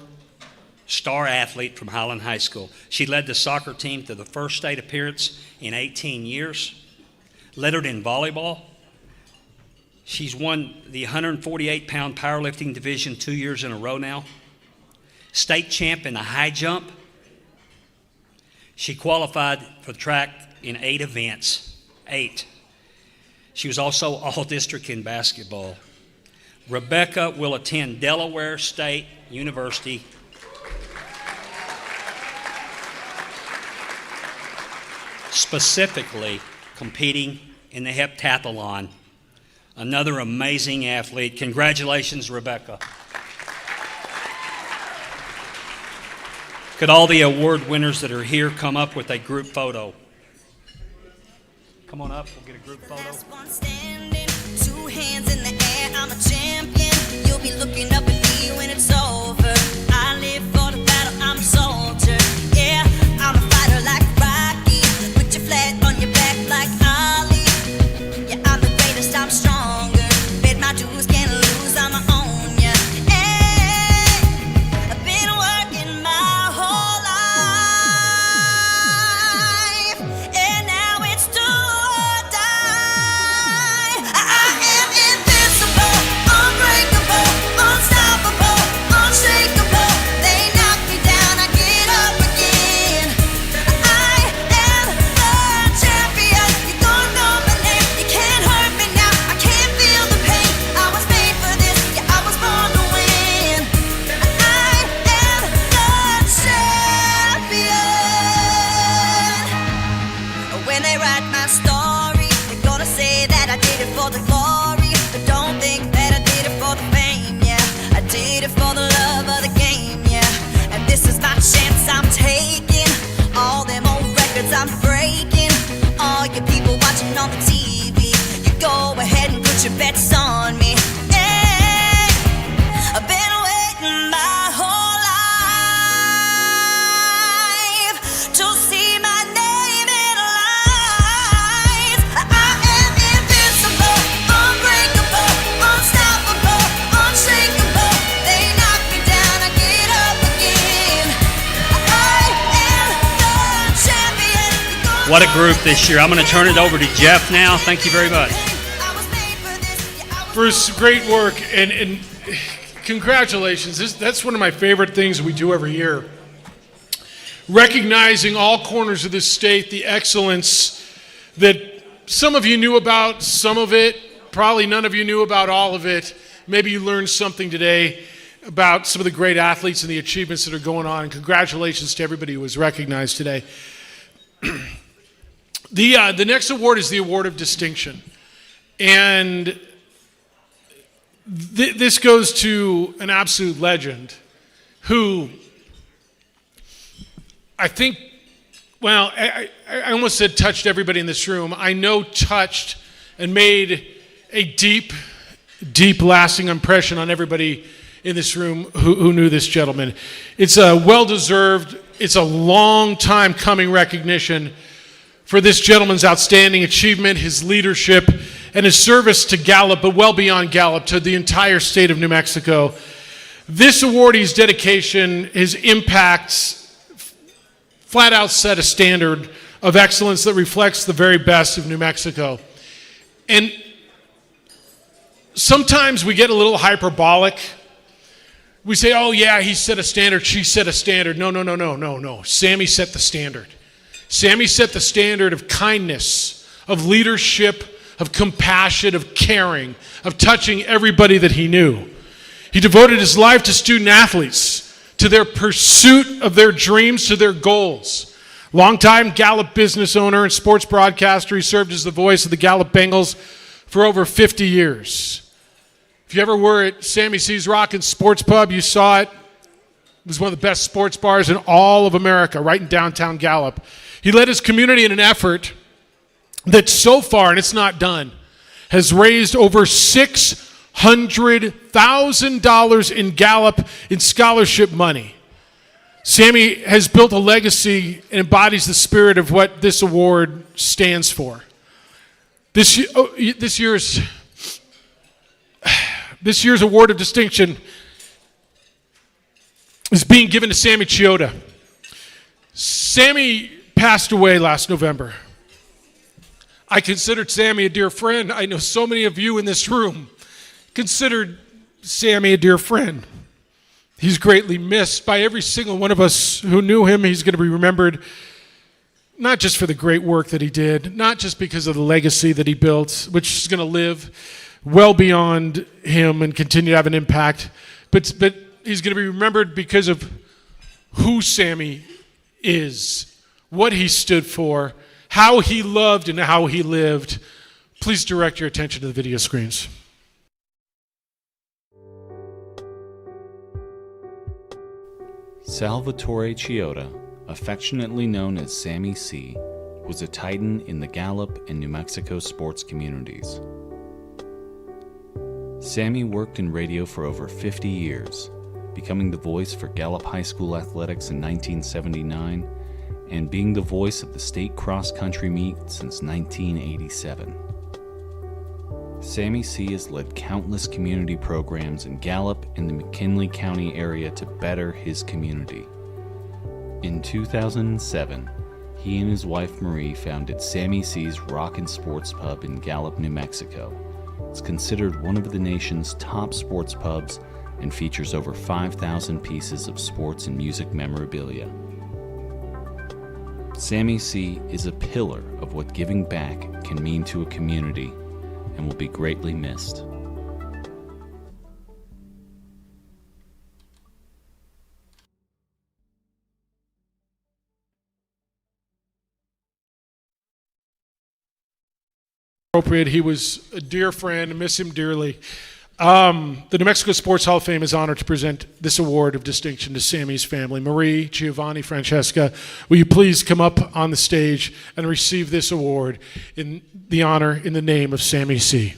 star athlete from Highland High School. She led the soccer team to the first state appearance in 18 years, lettered in volleyball. She's won the 148-pound powerlifting division 2 years in a row now. State champ in the high jump. She qualified for the track in 8 events. 8. She was also all-district in basketball. Rebecca will attend Delaware State University. Specifically competing in the heptathlon. Another amazing athlete. Congratulations, Rebecca. Could all the award winners that are here come up with a group photo? Come on up, we'll get a group photo. Last one standing, 2 hands in the air, I'm a champion. You'll be looking up at me when it's over. I live for the battle, I'm a soldier. Yeah, I'm a fighter like Rocky. Put your flag on your back like Ali. Yeah, I'm the greatest, I'm stronger. Bet my dues, can't lose, I'm my own, yeah. Hey, I've been working my whole life, and now it's do or die. I am invincible, unbreakable, unstoppable, unshakable. They knock me down, I get up again. I am the champion. You don't know my name, you can't hurt me now. I can't feel the pain. I was made for this, yeah, I was born to win. I am the champion. When they write my story, they're gonna say that I did it for the glory. But don't think that I did it for the fame, yeah. I did it for the love of the game, yeah. And this is my chance I'm taking. All them old records I'm breaking. All you people watching on the TV, you go ahead and put your bets on me. Hey, I've been waiting my whole life to see my name in lights. I am invincible, unbreakable, unstoppable, unshakable. They knock me down, I get up again. I am the champion. What a group this year. I'm going to turn it over to Jeff now. Thank you very much. I was made for this, yeah, I was For his great work, and congratulations. That's one of my favorite things we do every year. Recognizing all corners of this state, the excellence that some of you knew about, some of it, probably none of you knew about all of it. Maybe you learned something today about some of the great athletes and the achievements that are going on. And congratulations to everybody who was recognized today. The next award is the Award of Distinction. And this goes to an absolute legend who I think, well, I almost said touched everybody in this room. I know touched and made a deep, lasting impression on everybody in this room who knew this gentleman. It's a well-deserved, it's a long time coming recognition for this gentleman's outstanding achievement, his leadership, and his service to Gallup, but well beyond Gallup, to the entire state of New Mexico. This awardee's dedication, his impacts, flat out set a standard of excellence that reflects the very best of New Mexico. And sometimes we get a little hyperbolic. We say, oh yeah, he set a standard, she set a standard. No. Sammy set the standard. Sammy set the standard of kindness, of leadership, of compassion, of caring, of touching everybody that he knew. He devoted his life to student athletes, to their pursuit of their dreams, to their goals. Longtime Gallup business owner and sports broadcaster, he served as the voice of the Gallup Bengals for over 50 years. If you ever were at Sammy C's Rockin' Sports Pub, you saw it. It was one of the best sports bars in all of America, right in downtown Gallup. He led his community in an effort that so far, and it's not done, has raised over $600,000 in Gallup in scholarship money. Sammy has built a legacy and embodies the spirit of what this award stands for. This year's Award of Distinction is being given to Sammy Chioda. Sammy passed away last November. I considered Sammy a dear friend. I know so many of you in this room considered Sammy a dear friend. He's greatly missed by every single one of us who knew him. He's going to be remembered not just for the great work that he did, not just because of the legacy that he built, which is going to live well beyond him and continue to have an impact, but he's going to be remembered because of who Sammy is, what he stood for, how he loved and how he lived. Please direct your attention to the video screens. Salvatore Chioda, affectionately known as Sammy C., was a titan in the Gallup and New Mexico sports communities. Sammy worked in radio for over 50 years, becoming the voice for Gallup High School athletics in 1979 and being the voice of the state cross-country meet since 1987. Sammy C. has led countless community programs in Gallup and the McKinley County area to better his community. In 2007, he and his wife Marie founded Sammy C.'s Rockin' Sports Pub in Gallup, New Mexico. It's considered one of the nation's top sports pubs and features over 5,000 pieces of sports and music memorabilia. Sammy C. is a pillar of what giving back can mean to a community and will be greatly missed. Appropriate. He was a dear friend. I miss him dearly. The New Mexico Sports Hall of Fame is honored to present this award of distinction to Sammy's family. Marie, Giovanni, Francesca, will you please come up on the stage and receive this award in the honor in the name of Sammy C.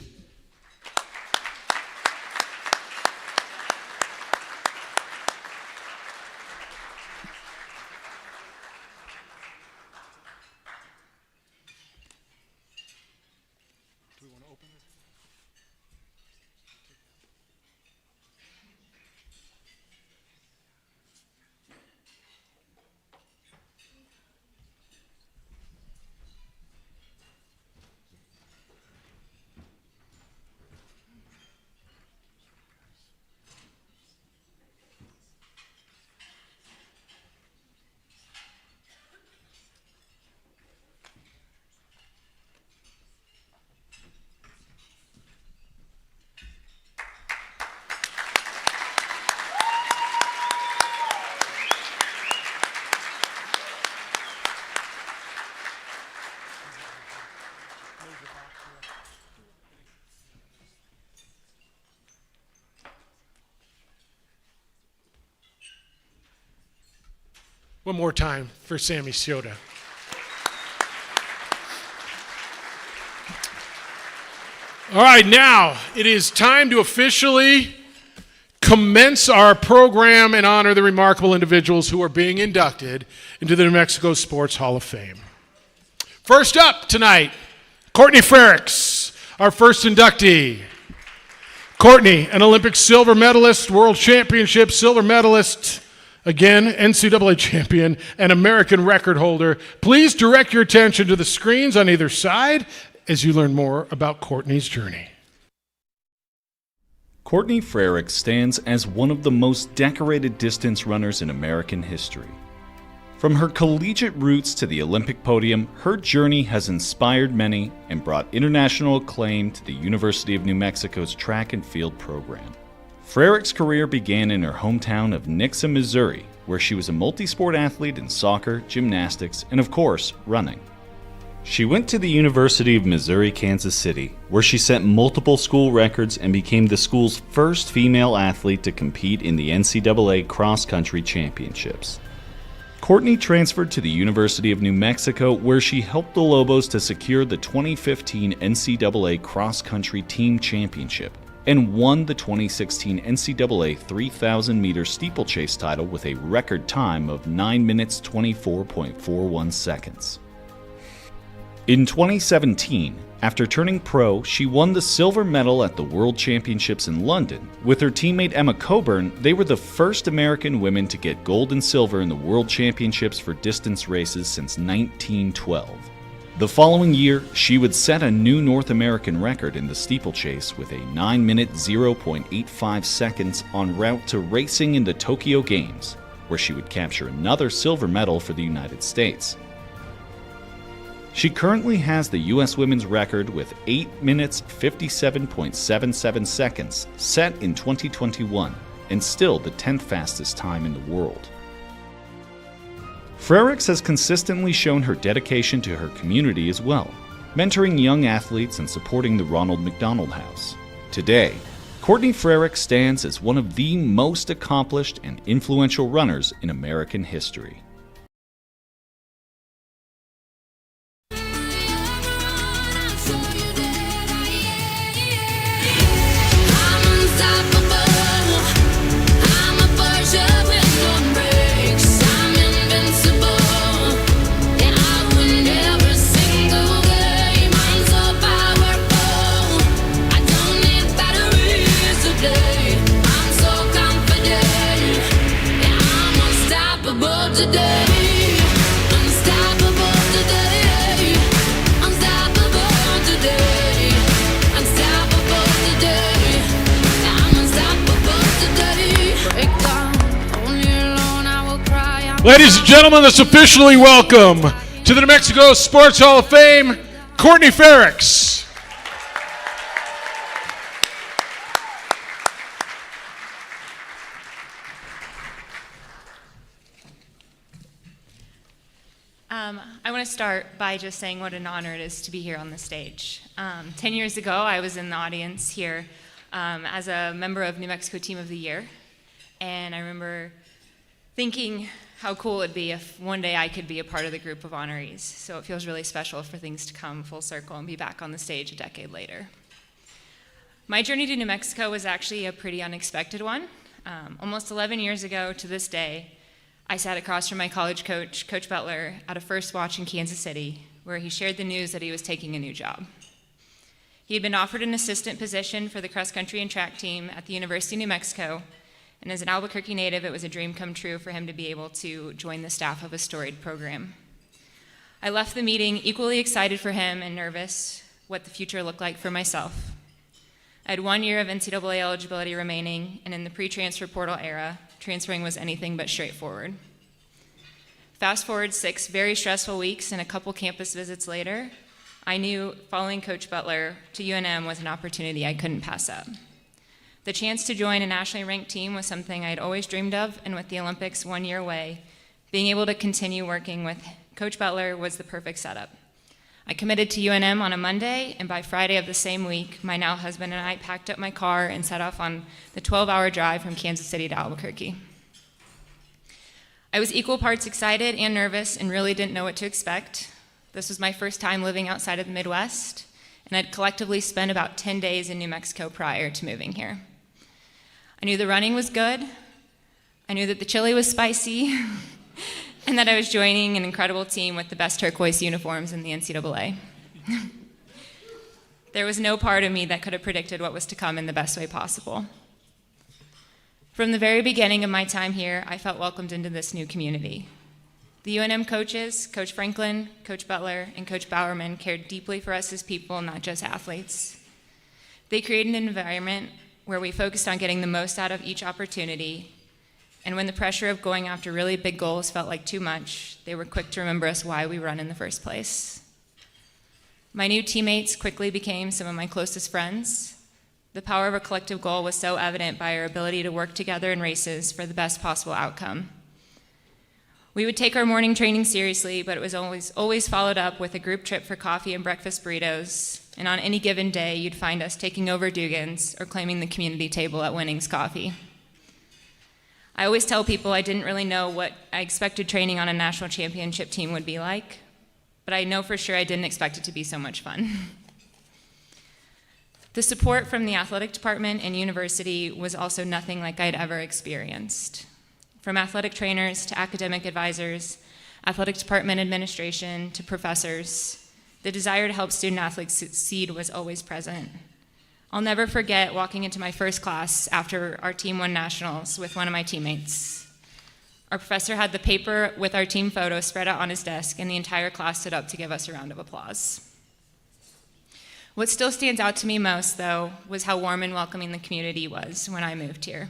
One more time for Sammy Ciota. All right, now it is time to officially commence our program and honor the remarkable individuals who are being inducted into the New Mexico Sports Hall of Fame. First up tonight, Courtney Frericks, our first inductee. Courtney, an Olympic silver medalist, world championship silver medalist, again, NCAA champion, and American record holder. Please direct your attention to the screens on either side as you learn more about Courtney's journey. Courtney Frericks stands as one of the most decorated distance runners in American history. From her collegiate roots to the Olympic podium, her journey has inspired many and brought international acclaim to the University of New Mexico's track and field program. Frericks' career began in her hometown of Nixa, Missouri, where she was a multi-sport athlete in soccer, gymnastics, and of course, running. She went to the University of Missouri, Kansas City, where she set multiple school records and became the school's first female athlete to compete in the NCAA cross-country championships. Courtney transferred to the University of New Mexico, where she helped the Lobos to secure the 2015 NCAA cross-country team championship and won the 2016 NCAA 3,000-meter steeplechase title with a record time of 9 minutes 24.41 seconds. In 2017, after turning pro, she won the silver medal at the World Championships in London. With her teammate Emma Coburn, they were the first American women to get gold and silver in the World Championships for distance races since 1912. The following year, she would set a new North American record in the steeplechase with a 9-minute 0.85 seconds en route to racing in the Tokyo Games, where she would capture another silver medal for the United States. She currently has the U.S. women's record with 8 minutes 57.77 seconds set in 2021 and still the 10th fastest time in the world. Frericks has consistently shown her dedication to her community as well, mentoring young athletes and supporting the Ronald McDonald House. Today, Courtney Frericks stands as one of the most accomplished and influential runners in American history. Ladies and gentlemen, let's officially welcome to the New Mexico Sports Hall of Fame, Courtney Frericks. I want to start by just saying what an honor it is to be here on the stage. 10 years ago, I was in the audience here as a member of New Mexico Team of the Year, and I remember thinking how cool it'd be if one day I could be a part of the group of honorees. So it feels really special for things to come full circle and be back on the stage a decade later. My journey to New Mexico was actually a pretty unexpected one. Almost 11 years ago to this day, I sat across from my college coach, Coach Butler, at a first watch in Kansas City, where he shared the news that he was taking a new job. He had been offered an assistant position for the cross country and track team at the University of New Mexico, and as an Albuquerque native, it was a dream come true for him to be able to join the staff of a storied program. I left the meeting equally excited for him and nervous what the future looked like for myself. I had 1 year of NCAA eligibility remaining, and in the pre-transfer portal era, transferring was anything but straightforward. Fast forward 6 very stressful weeks and a couple campus visits later, I knew following Coach Butler to UNM was an opportunity I couldn't pass up. The chance to join a nationally ranked team was something I had always dreamed of, and with the Olympics 1 year away, being able to continue working with Coach Butler was the perfect setup. I committed to UNM on a Monday, and by Friday of the same week, my now husband and I packed up my car and set off on the 12-hour drive from Kansas City to Albuquerque. I was equal parts excited and nervous and really didn't know what to expect. This was my first time living outside of the Midwest, and I'd collectively spent about 10 days in New Mexico prior to moving here. I knew the running was good, I knew that the chili was spicy, and that I was joining an incredible team with the best turquoise uniforms in the NCAA. There was no part of me that could have predicted what was to come in the best way possible. From the very beginning of my time here, I felt welcomed into this new community. The UNM coaches, Coach Franklin, Coach Butler, and Coach Bowerman cared deeply for us as people, not just athletes. They created an environment where we focused on getting the most out of each opportunity, and when the pressure of going after really big goals felt like too much, they were quick to remember us why we run in the first place. My new teammates quickly became some of my closest friends. The power of a collective goal was so evident by our ability to work together in races for the best possible outcome. We would take our morning training seriously, but it was always followed up with a group trip for coffee and breakfast burritos, and on any given day, you'd find us taking over Dugan's or claiming the community table at Winnings Coffee. I always tell people I didn't really know what I expected training on a national championship team would be like, but I know for sure I didn't expect it to be so much fun. The support from the athletic department and university was also nothing like I'd ever experienced. From athletic trainers to academic advisors, athletic department administration to professors, the desire to help student athletes succeed was always present. I'll never forget walking into my first class after our team won nationals with one of my teammates. Our professor had the paper with our team photo spread out on his desk, and the entire class stood up to give us a round of applause. What still stands out to me most, though, was how warm and welcoming the community was when I moved here.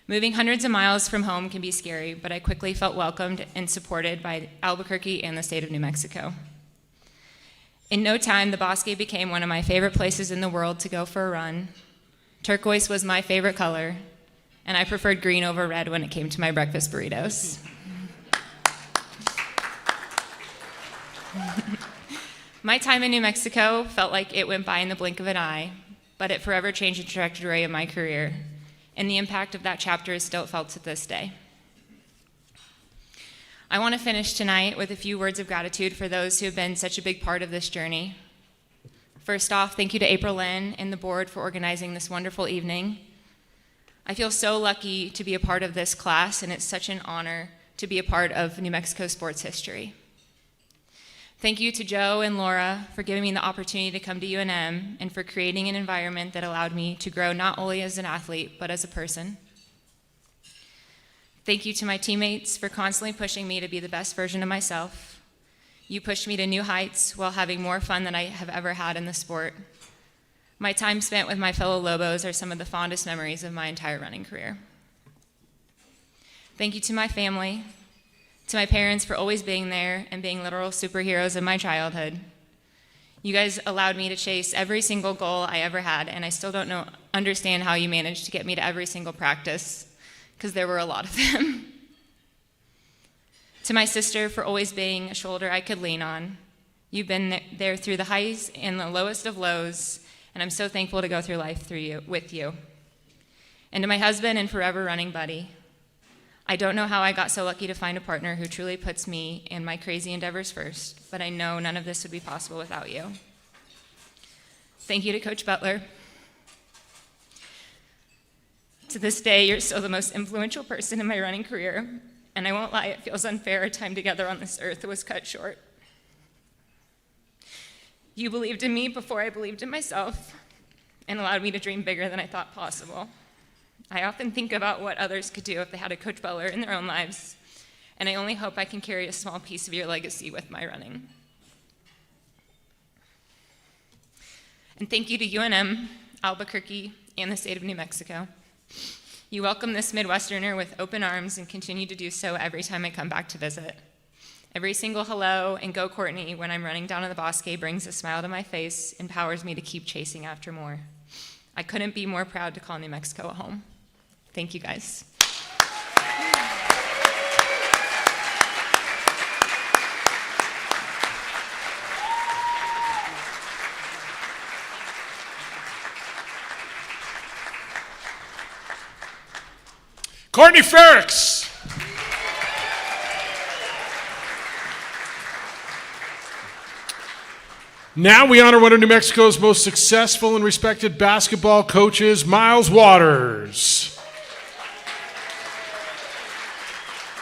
Moving hundreds of miles from home can be scary, but I quickly felt welcomed and supported by Albuquerque and the state of New Mexico. In no time, the Bosque became one of my favorite places in the world to go for a run. Turquoise was my favorite color, and I preferred green over red when it came to my breakfast burritos. My time in New Mexico felt like it went by in the blink of an eye, but it forever changed the trajectory of my career, and the impact of that chapter is still felt to this day. I want to finish tonight with a few words of gratitude for those who have been such a big part of this journey. First off, thank you to April Lynn and the board for organizing this wonderful evening. I feel so lucky to be a part of this class, and it's such an honor to be a part of New Mexico sports history. Thank you to Joe and Laura for giving me the opportunity to come to UNM and for creating an environment that allowed me to grow not only as an athlete, but as a person. Thank you to my teammates for constantly pushing me to be the best version of myself. You pushed me to new heights while having more fun than I have ever had in the sport. My time spent with my fellow Lobos are some of the fondest memories of my entire running career. Thank you to my family, to my parents for always being there and being literal superheroes in my childhood. You guys allowed me to chase every single goal I ever had, and I still don't understand how you managed to get me to every single practice, because there were a lot of them. To my sister for always being a shoulder I could lean on. You've been there through the highs and the lowest of lows, and I'm so thankful to go through life with you. And to my husband and forever running buddy. I don't know how I got so lucky to find a partner who truly puts me and my crazy endeavors first, but I know none of this would be possible without you. Thank you to Coach Butler. To this day, you're still the most influential person in my running career, and I won't lie, it feels unfair our time together on this earth was cut short. You believed in me before I believed in myself, and allowed me to dream bigger than I thought possible. I often think about what others could do if they had a Coach Butler in their own lives, and I only hope I can carry a small piece of your legacy with my running. And thank you to UNM, Albuquerque, and the state of New Mexico. You welcome this Midwesterner with open arms and continue to do so every time I come back to visit. Every single hello and go Courtney when I'm running down in the Bosque brings a smile to my face and empowers me to keep chasing after more. I couldn't be more proud to call New Mexico a home. Thank you, guys. Courtney Ferricks. Now we honor one of New Mexico's most successful and respected basketball coaches, Miles Waters.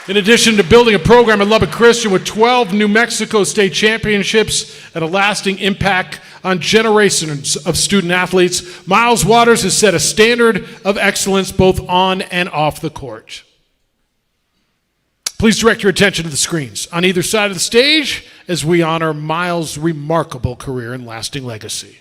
In addition to building a program at Lubbock Christian with 12 New Mexico state championships and a lasting impact on generations of student athletes, Miles Waters has set a standard of excellence both on and off the court. Please direct your attention to the screens on either side of the stage as we honor Miles' remarkable career and lasting legacy.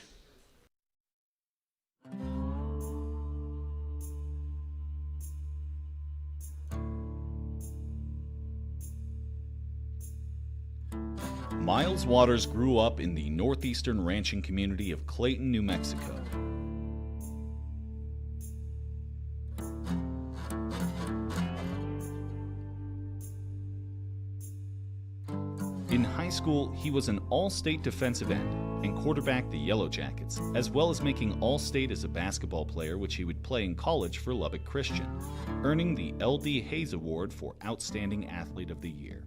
Miles Waters grew up in the northeastern ranching community of Clayton, New Mexico. In high school, he was an all-state defensive end and quarterbacked the Yellow Jackets, as well as making all-state as a basketball player, which he would play in college for Lubbock Christian, earning the L.D. Hayes Award for Outstanding Athlete of the Year.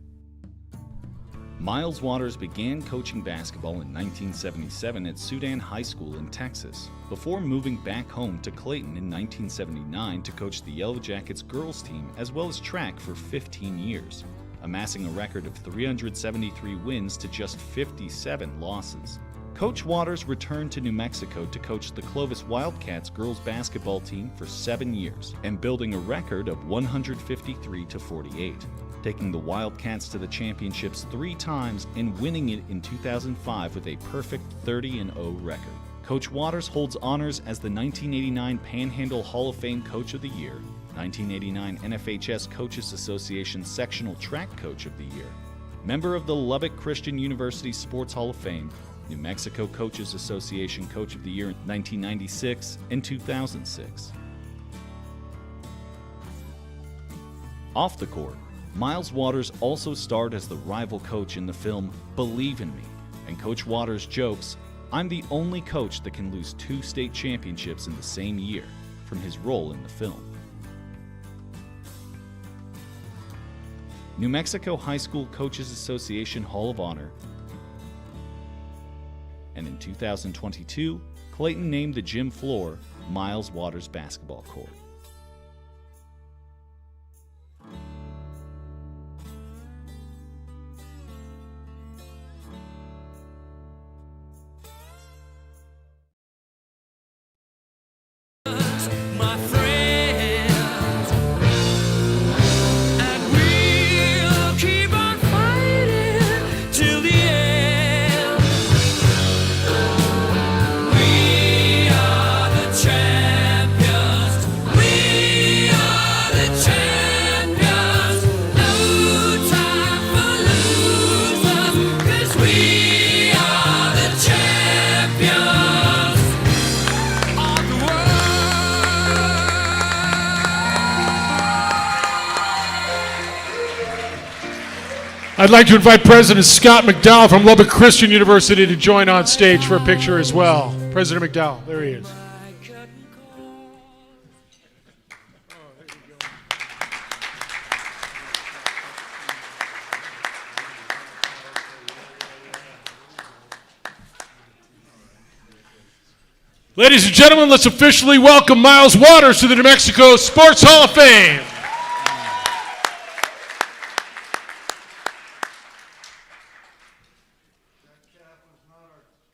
Miles Waters began coaching basketball in 1977 at Sudan High School in Texas, before moving back home to Clayton in 1979 to coach the Yellow Jackets girls team as well as track for 15 years, amassing a record of 373 wins to just 57 losses. Coach Waters returned to New Mexico to coach the Clovis Wildcats girls basketball team for 7 years and building a record of 153-48. Taking the Wildcats to the championships 3 times and winning it in 2005 with a perfect 30-0 record. Coach Waters holds honors as the 1989 Panhandle Hall of Fame Coach of the Year, 1989 NFHS Coaches Association Sectional Track Coach of the Year, member of the Lubbock Christian University Sports Hall of Fame, New Mexico Coaches Association Coach of the Year in 1996 and 2006. Off the court, Miles Waters also starred as the rival coach in the film Believe in Me, and Coach Waters jokes, "I'm the only coach that can lose 2 state championships in the same year," from his role in the film. New Mexico High School Coaches Association Hall of Honor, and in 2022, Clayton named the gym floor Miles Waters Basketball Court. My friends, and we'll keep on fighting till the end. We are the champions. We are the champions. No time for losers, 'cause we are the champions of the world. I'd like to invite President Scott McDowell from Lubbock Christian University to join on stage for a picture as well. President McDowell, there he is. Ladies and gentlemen, let's officially welcome Miles Waters to the New Mexico Sports Hall of Fame.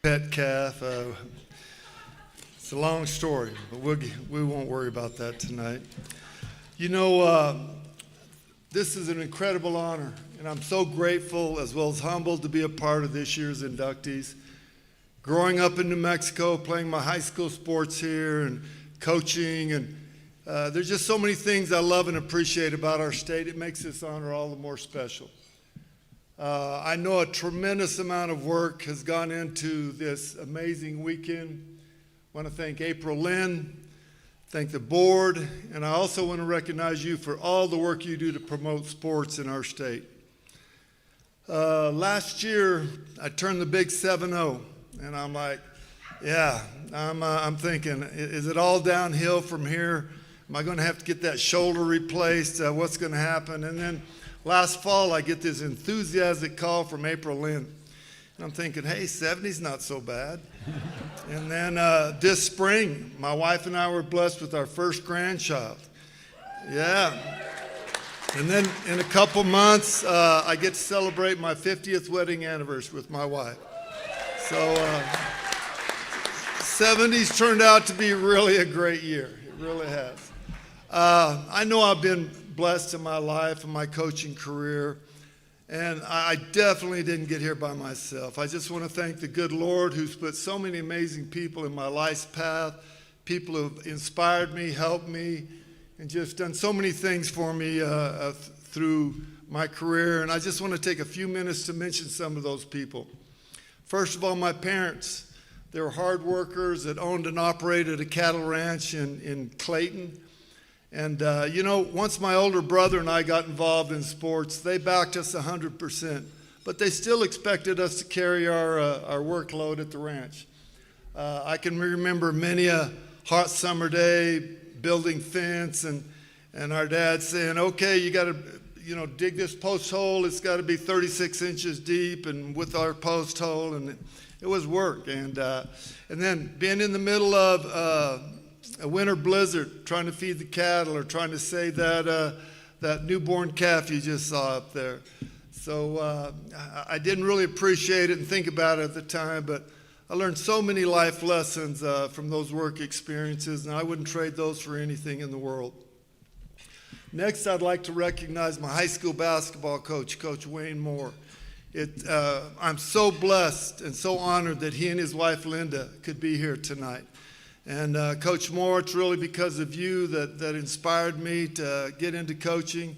Pet calf. It's a long story, but we won't worry about that tonight. You know, this is an incredible honor, and I'm so grateful as well as humbled to be a part of this year's inductees. Growing up in New Mexico, playing my high school sports here and coaching, and there's just so many things I love and appreciate about our state. It makes this honor all the more special. I know a tremendous amount of work has gone into this amazing weekend. I want to thank April Lynn, thank the board, and I also want to recognize you for all the work you do to promote sports in our state. Last year, I turned the big 7-0, and I'm like, yeah, I'm thinking, is it all downhill from here? Am I going to have to get that shoulder replaced? What's going to happen? And then last fall, I get this enthusiastic call from April Lynn. And I'm thinking, hey, 70's not so bad. And then this spring, my wife and I were blessed with our first grandchild. Yeah. And then in a couple months, I get to celebrate my 50th wedding anniversary with my wife. So 70's turned out to be really a great year. It really has. I know I've been blessed in my life and my coaching career, and I definitely didn't get here by myself. I just want to thank the good Lord who's put so many amazing people in my life's path, people who've inspired me, helped me, and just done so many things for me through my career. And I just want to take a few minutes to mention some of those people. First of all, my parents. They were hard workers that owned and operated a cattle ranch in Clayton. And, once my older brother and I got involved in sports, they backed us 100%. But they still expected us to carry our workload at the ranch. I can remember many a hot summer day building fence and our dad saying, okay, you got to dig this post hole. It's got to be 36 inches deep and with our post hole. And it was work. And then being in the middle of a winter blizzard, trying to feed the cattle or trying to save that newborn calf you just saw up there. So I didn't really appreciate it and think about it at the time, but I learned so many life lessons from those work experiences, and I wouldn't trade those for anything in the world. Next, I'd like to recognize my high school basketball coach, Coach Wayne Moore. I'm so blessed and so honored that he and his wife, Linda, could be here tonight. And Coach Moore, it's really because of you that inspired me to get into coaching.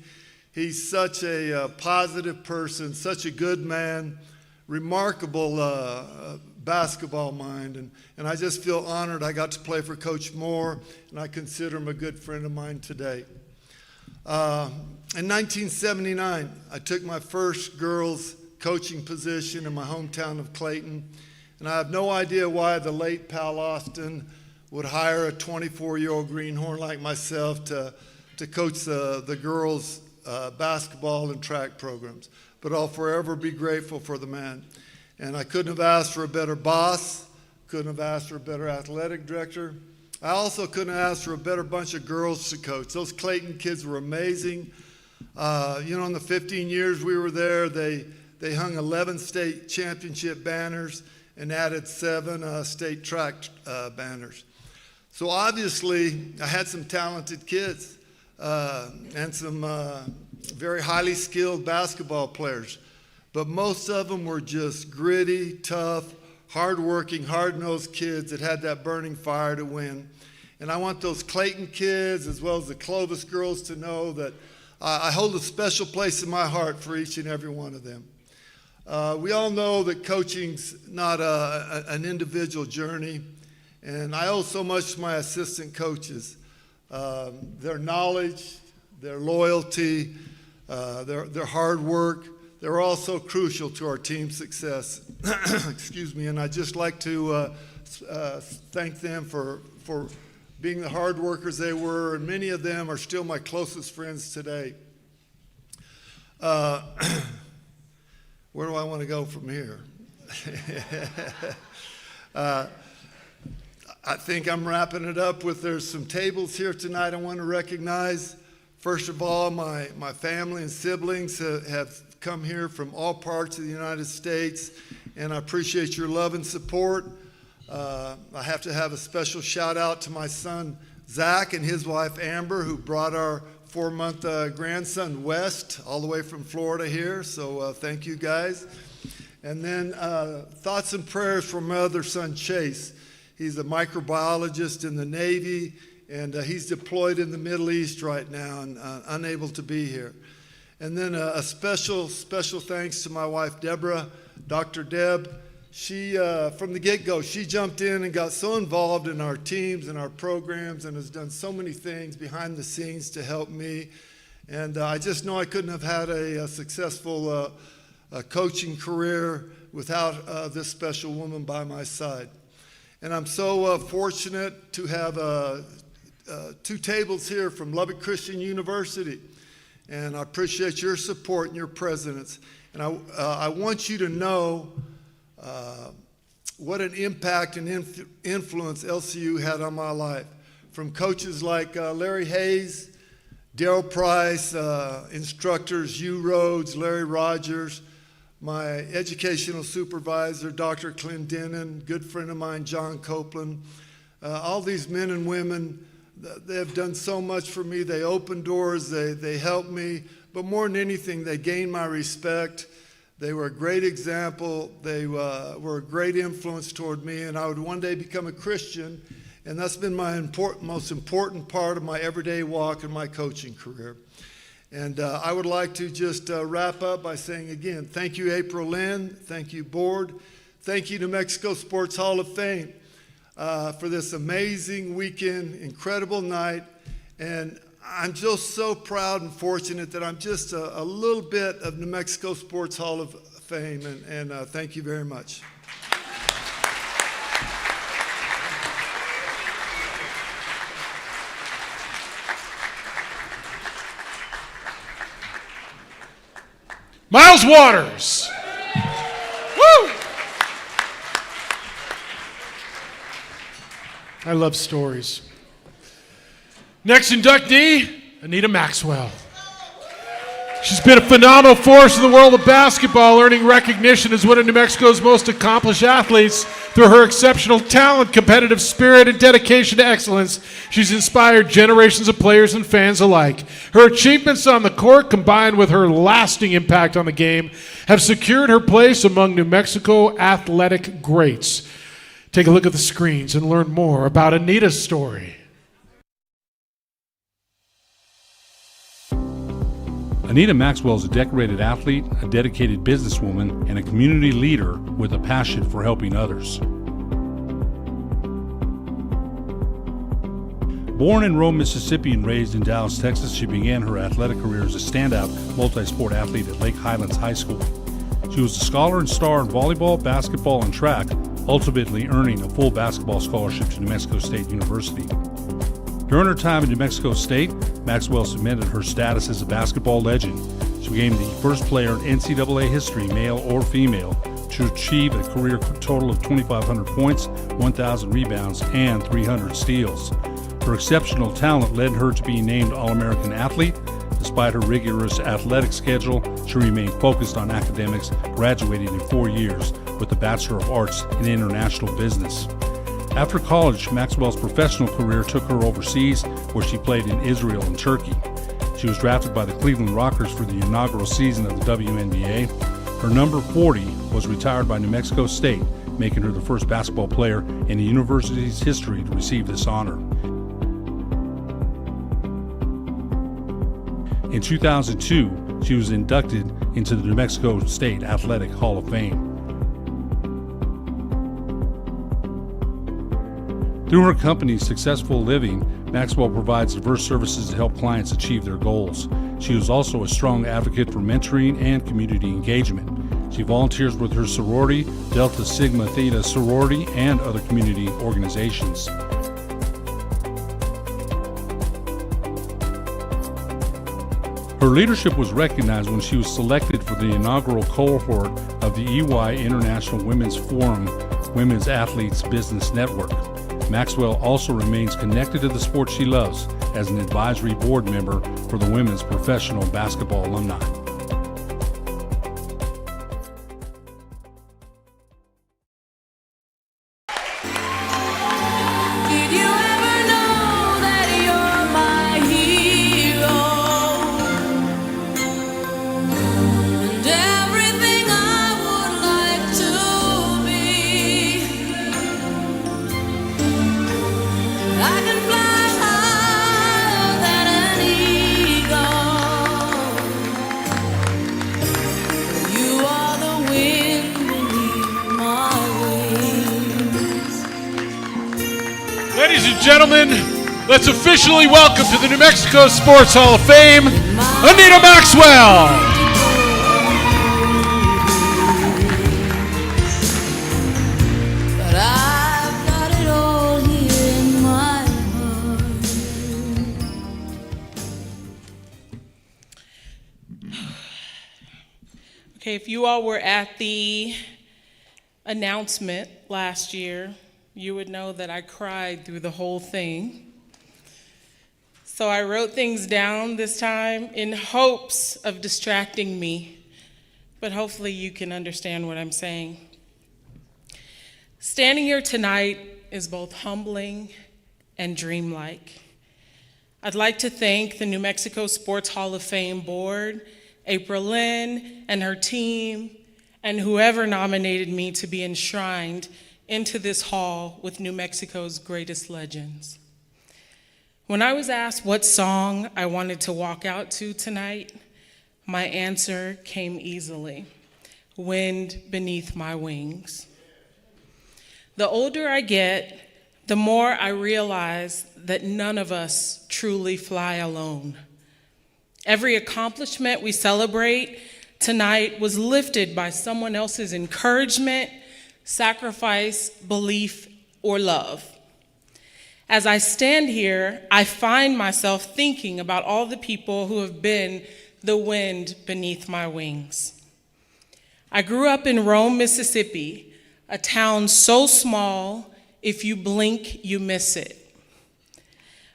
He's such a positive person, such a good man, remarkable basketball mind. And I just feel honored I got to play for Coach Moore, and I consider him a good friend of mine today. In 1979, I took my first girls coaching position in my hometown of Clayton, and I have no idea why the late Pal Austin would hire a 24-year-old greenhorn like myself to coach the girls' basketball and track programs. But I'll forever be grateful for the man. And I couldn't have asked for a better boss, couldn't have asked for a better athletic director. I also couldn't have asked for a better bunch of girls to coach. Those Clayton kids were amazing. In the 15 years we were there, they hung 11 state championship banners and added 7 state track banners. So obviously, I had some talented kids and some very highly skilled basketball players. But most of them were just gritty, tough, hardworking, hard-nosed kids that had that burning fire to win. And I want those Clayton kids as well as the Clovis girls to know that I hold a special place in my heart for each and every one of them. We all know that coaching's not an individual journey, and I owe so much to my assistant coaches. Their knowledge, their loyalty, their hard work, they're all so crucial to our team's success. Excuse me, and I'd just like to thank them for being the hard workers they were, and many of them are still my closest friends today. Where do I want to go from here? I think I'm wrapping it up with there's some tables here tonight I want to recognize. First of all, my family and siblings have come here from all parts of the United States, and I appreciate your love and support. I have to have a special shout out to my son, Zach, and his wife, Amber, who brought our 4-month grandson, West, all the way from Florida here. So thank you, guys. And then thoughts and prayers for my other son, Chase. He's a microbiologist in the Navy, and he's deployed in the Middle East right now and unable to be here. And then a special thanks to my wife, Deborah, Dr. Deb. She, from the get-go, she jumped in and got so involved in our teams and our programs and has done so many things behind the scenes to help me. And I just know I couldn't have had a successful coaching career without this special woman by my side. And I'm so fortunate to have 2 tables here from Lubbock Christian University. And I appreciate your support and your presence. And I want you to know What an impact and influence LCU had on my life. From coaches like Larry Hayes, Darryl Price, instructors Hugh Rhodes, Larry Rogers, my educational supervisor, Dr. Clendenin, good friend of mine, John Copeland. All these men and women, they have done so much for me. They opened doors, they helped me, but more than anything, they gained my respect. They were a great example. They were a great influence toward me, and I would one day become a Christian, and that's been my most important part of my everyday walk and my coaching career. And I would like to just wrap up by saying again, thank you, April Lynn. Thank you, board. Thank you, New Mexico Sports Hall of Fame for this amazing weekend, incredible night. And I'm just so proud and fortunate that I'm just a little bit of New Mexico Sports Hall of Fame. And thank you very much. Miles Waters. Woo! I love stories. Next inductee, Anita Maxwell. She's been a phenomenal force in the world of basketball, earning recognition as one of New Mexico's most accomplished athletes through her exceptional talent, competitive spirit, and dedication to excellence. She's inspired generations of players and fans alike. Her achievements on the court, combined with her lasting impact on the game, have secured her place among New Mexico athletic greats. Take a look at the screens and learn more about Anita's story. Anita Maxwell is a decorated athlete, a dedicated businesswoman, and a community leader with a passion for helping others. Born in Rome, Mississippi, and raised in Dallas, Texas, she began her athletic career as a standout multi-sport athlete at Lake Highlands High School. She was a scholar and star in volleyball, basketball, and track, ultimately earning a full basketball scholarship to New Mexico State University. During her time in New Mexico State, Maxwell cemented her status as a basketball legend. She became the first player in NCAA history, male or female, to achieve a career total of 2,500 points, 1,000 rebounds, and 300 steals. Her exceptional talent led her to be named All-American Athlete. Despite her rigorous athletic schedule, she remained focused on academics, graduating in 4 years with a Bachelor of Arts in International Business. After college, Maxwell's professional career took her overseas, where she played in Israel and Turkey. She was drafted by the Cleveland Rockers for the inaugural season of the WNBA. Her number 40 was retired by New Mexico State, making her the first basketball player in the university's history to receive this honor. In 2002, she was inducted into the New Mexico State Athletic Hall of Fame. Through her company, Successful Living, Maxwell provides diverse services to help clients achieve their goals. She is also a strong advocate for mentoring and community engagement. She volunteers with her sorority, Delta Sigma Theta sorority, and other community organizations. Her leadership was recognized when she was selected for the inaugural cohort of the EY International Women's Forum Women's Athletes Business Network. Maxwell also remains connected to the sport she loves as an advisory board member for the Women's Professional Basketball Alumni. Did you ever know that you're my hero? And everything I would like to be. I can fly higher than an eagle. You are the wind beneath my wings. Ladies and gentlemen, let's officially welcome to the New Mexico Sports Hall of Fame, Anita Maxwell. But I've got it all here in my heart. Okay, if you all were at the announcement last year, you would know that I cried through the whole thing. So I wrote things down this time in hopes of distracting me, but hopefully you can understand what I'm saying. Standing here tonight is both humbling and dreamlike. I'd like to thank the New Mexico Sports Hall of Fame Board, April Lynn and her team, and whoever nominated me to be enshrined into this hall with New Mexico's greatest legends. When I was asked what song I wanted to walk out to tonight, my answer came easily: Wind Beneath My Wings. The older I get, the more I realize that none of us truly fly alone. Every accomplishment we celebrate tonight was lifted by someone else's encouragement, sacrifice, belief, or love. As I stand here, I find myself thinking about all the people who have been the wind beneath my wings. I grew up in Rome, Mississippi, a town so small, if you blink, you miss it.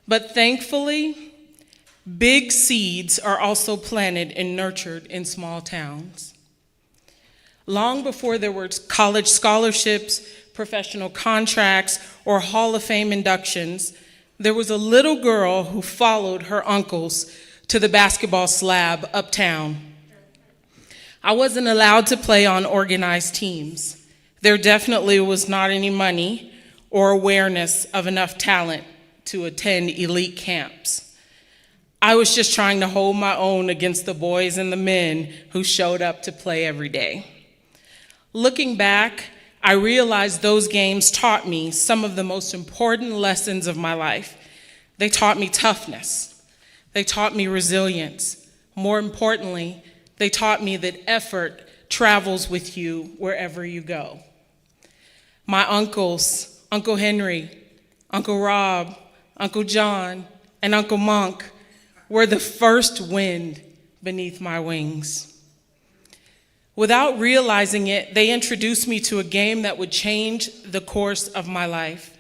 But thankfully, big seeds are also planted and nurtured in small towns. Long before there were college scholarships, professional contracts, or Hall of Fame inductions, there was a little girl who followed her uncles to the basketball slab uptown. I wasn't allowed to play on organized teams. There definitely was not any money or awareness of enough talent to attend elite camps. I was just trying to hold my own against the boys and the men who showed up to play every day. Looking back, I realized those games taught me some of the most important lessons of my life. They taught me toughness. They taught me resilience. More importantly, they taught me that effort travels with you wherever you go. My uncles, Uncle Henry, Uncle Rob, Uncle John, and Uncle Monk were the first wind beneath my wings. Without realizing it, they introduced me to a game that would change the course of my life.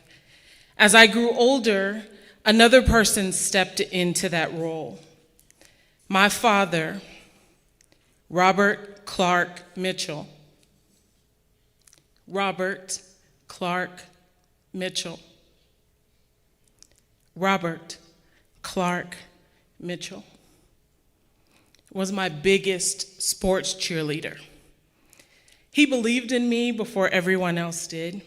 As I grew older, another person stepped into that role. My father, Robert Clark Mitchell. Robert Clark Mitchell. Robert Clark Mitchell was my biggest sports cheerleader. He believed in me before everyone else did.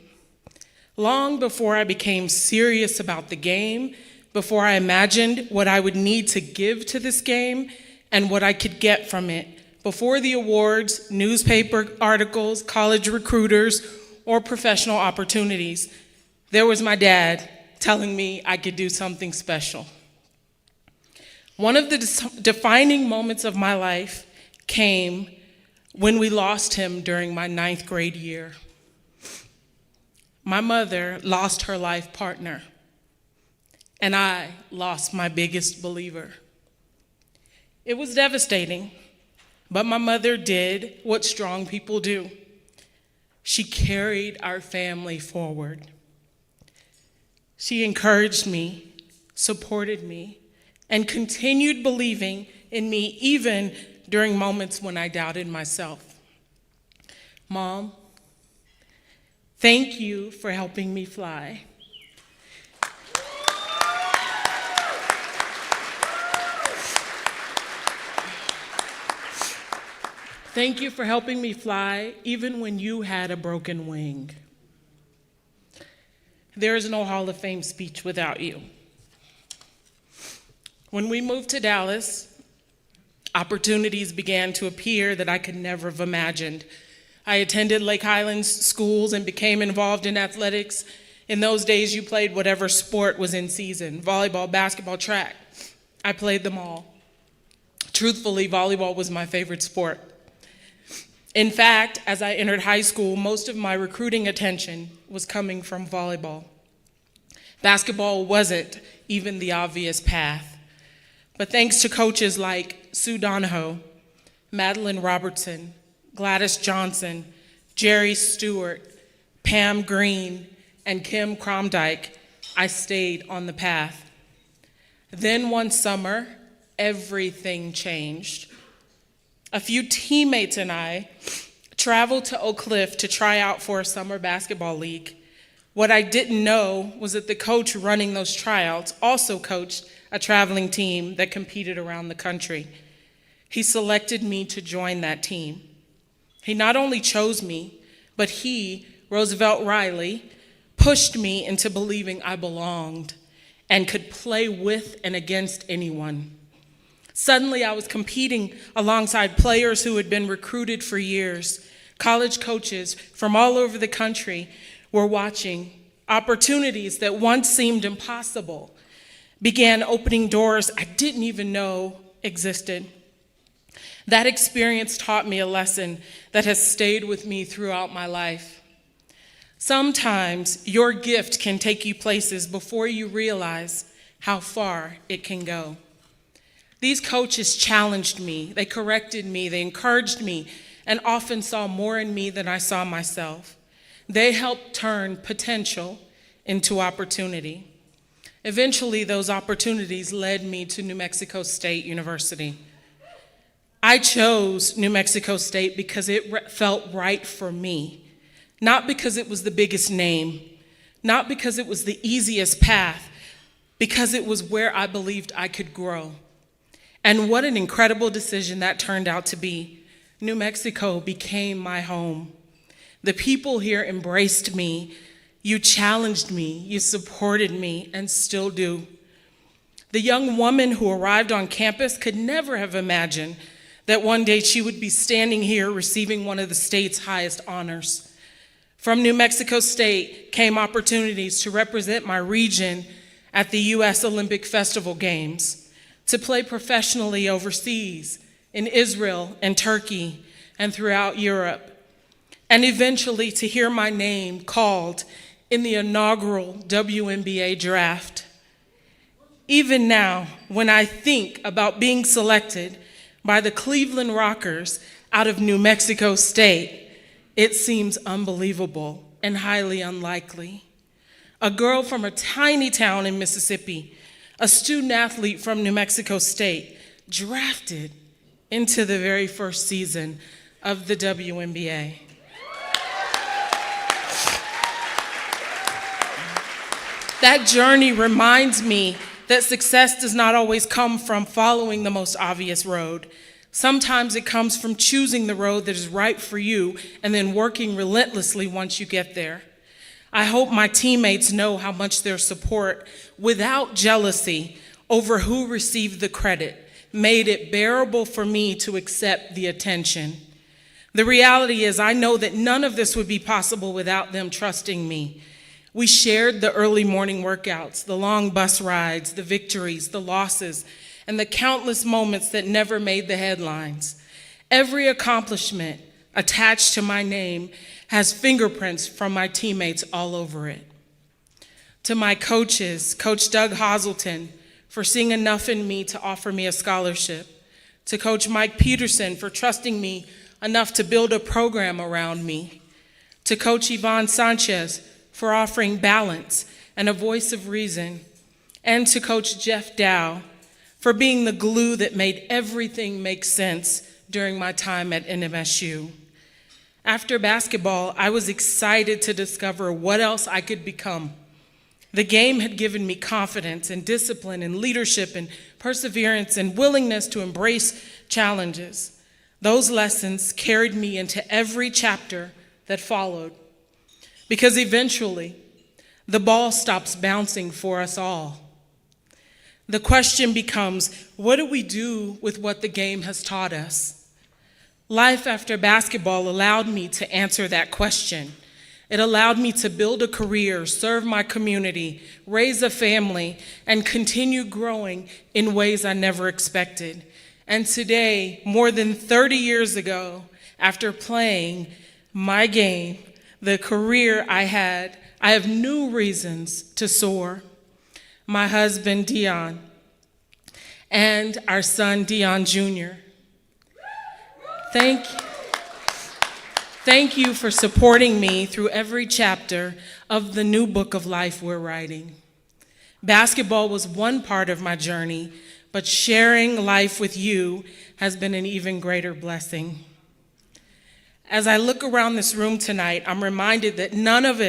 Long before I became serious about the game, before I imagined what I would need to give to this game and what I could get from it, before the awards, newspaper articles, college recruiters, or professional opportunities, there was my dad telling me I could do something special. One of the defining moments of my life came when we lost him during my 9th grade year. My mother lost her life partner, and I lost my biggest believer. It was devastating, but my mother did what strong people do. She carried our family forward. She encouraged me, supported me, and continued believing in me even during moments when I doubted myself. Mom, thank you for helping me fly. Thank you for helping me fly even when you had a broken wing. There is no Hall of Fame speech without you. When we moved to Dallas, opportunities began to appear that I could never have imagined. I attended Lake Highlands schools and became involved in athletics. In those days, you played whatever sport was in season: volleyball, basketball, track. I played them all. Truthfully, volleyball was my favorite sport. In fact, as I entered high school, most of my recruiting attention was coming from volleyball. Basketball wasn't even the obvious path. But thanks to coaches like Sue Donahoe, Madeline Robertson, Gladys Johnson, Jerry Stewart, Pam Green, and Kim Cromdike, I stayed on the path. Then one summer, everything changed. A few teammates and I traveled to Oak Cliff to try out for a summer basketball league. What I didn't know was that the coach running those tryouts also coached a traveling team that competed around the country. He selected me to join that team. He not only chose me, but he, Roosevelt Riley, pushed me into believing I belonged and could play with and against anyone. Suddenly, I was competing alongside players who had been recruited for years. College coaches from all over the country were watching. Opportunities that once seemed impossible began opening doors I didn't even know existed. That experience taught me a lesson that has stayed with me throughout my life. Sometimes your gift can take you places before you realize how far it can go. These coaches challenged me, they corrected me, they encouraged me, and often saw more in me than I saw myself. They helped turn potential into opportunity. Eventually, those opportunities led me to New Mexico State University. I chose New Mexico State because it felt right for me, not because it was the biggest name, not because it was the easiest path, because it was where I believed I could grow. And what an incredible decision that turned out to be. New Mexico became my home. The people here embraced me. You challenged me, you supported me, and still do. The young woman who arrived on campus could never have imagined that one day she would be standing here receiving one of the state's highest honors. From New Mexico State came opportunities to represent my region at the U.S. Olympic Festival Games, to play professionally overseas in Israel and Turkey and throughout Europe, and eventually to hear my name called in the inaugural WNBA draft. Even now, when I think about being selected by the Cleveland Rockers out of New Mexico State, it seems unbelievable and highly unlikely. A girl from a tiny town in Mississippi, a student athlete from New Mexico State, drafted into the very first season of the WNBA. That journey reminds me that success does not always come from following the most obvious road. Sometimes it comes from choosing the road that is right for you and then working relentlessly once you get there. I hope my teammates know how much their support, without jealousy over who received the credit, made it bearable for me to accept the attention. The reality is, I know that none of this would be possible without them trusting me. We shared the early morning workouts, the long bus rides, the victories, the losses, and the countless moments that never made the headlines. Every accomplishment attached to my name has fingerprints from my teammates all over it. To my coaches, Coach Doug Hazelton, for seeing enough in me to offer me a scholarship. To Coach Mike Peterson for trusting me enough to build a program around me. To Coach Yvonne Sanchez for offering balance and a voice of reason. And to Coach Jeff Dow for being the glue that made everything make sense during my time at NMSU. After basketball, I was excited to discover what else I could become. The game had given me confidence and discipline and leadership and perseverance and willingness to embrace challenges. Those lessons carried me into every chapter that followed. Because eventually, the ball stops bouncing for us all. The question becomes, what do we do with what the game has taught us? Life after basketball allowed me to answer that question. It allowed me to build a career, serve my community, raise a family, and continue growing in ways I never expected. And today, more than 30 years ago, after playing my game, the career I had, I have new reasons to soar. My husband, Dion, and our son, Dion Jr. Thank you for supporting me through every chapter of the new book of life we're writing. Basketball was one part of my journey, but sharing life with you has been an even greater blessing. As I look around this room tonight, I'm reminded that none of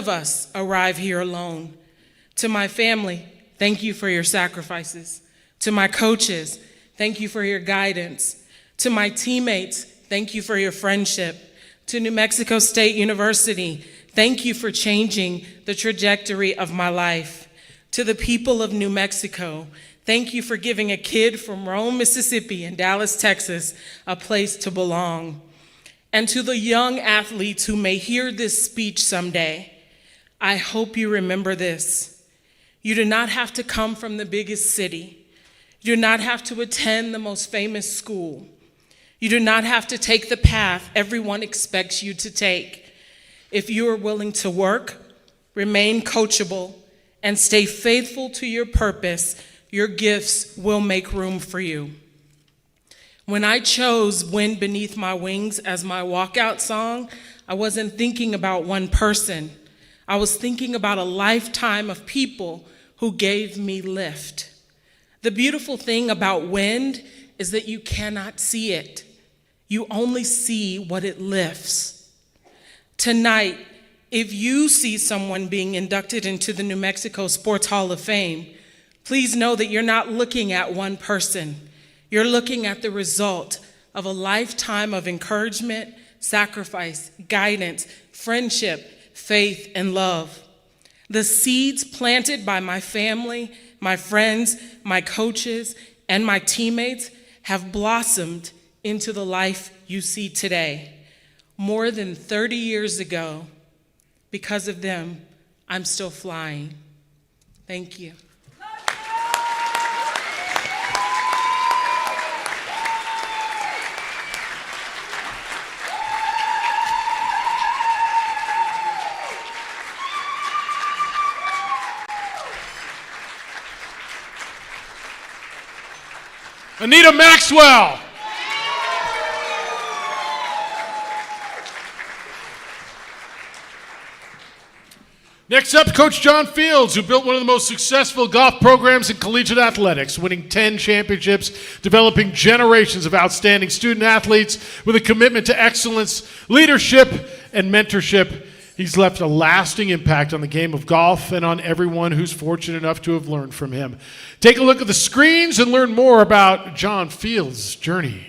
us arrive here alone. To my family, thank you for your sacrifices. To my coaches, thank you for your guidance. To my teammates, thank you for your friendship. To New Mexico State University, thank you for changing the trajectory of my life. To the people of New Mexico, thank you for giving a kid from Rome, Mississippi and Dallas, Texas, a place to belong. And to the young athletes who may hear this speech someday, I hope you remember this. You do not have to come from the biggest city. You do not have to attend the most famous school. You do not have to take the path everyone expects you to take. If you are willing to work, remain coachable, and stay faithful to your purpose, your gifts will make room for you. When I chose Wind Beneath My Wings as my walkout song, I wasn't thinking about one person. I was thinking about a lifetime of people who gave me lift. The beautiful thing about wind is that you cannot see it. You only see what it lifts. Tonight, if you see someone being inducted into the New Mexico Sports Hall of Fame, please know that you're not looking at one person. You're looking at the result of a lifetime of encouragement, sacrifice, guidance, friendship, faith, and love. The seeds planted by my family, my friends, my coaches, and my teammates have blossomed into the life you see today. More than 30 years ago, because of them, I'm still flying. Thank you. Anita Maxwell. Next up, Coach John Fields, who built one of the most successful golf programs in collegiate athletics, winning 10 championships, developing generations of outstanding student athletes with a commitment to excellence, leadership, and mentorship. He's left a lasting impact on the game of golf and on everyone who's fortunate enough to have learned from him. Take a look at the screens and learn more about John Fields' journey.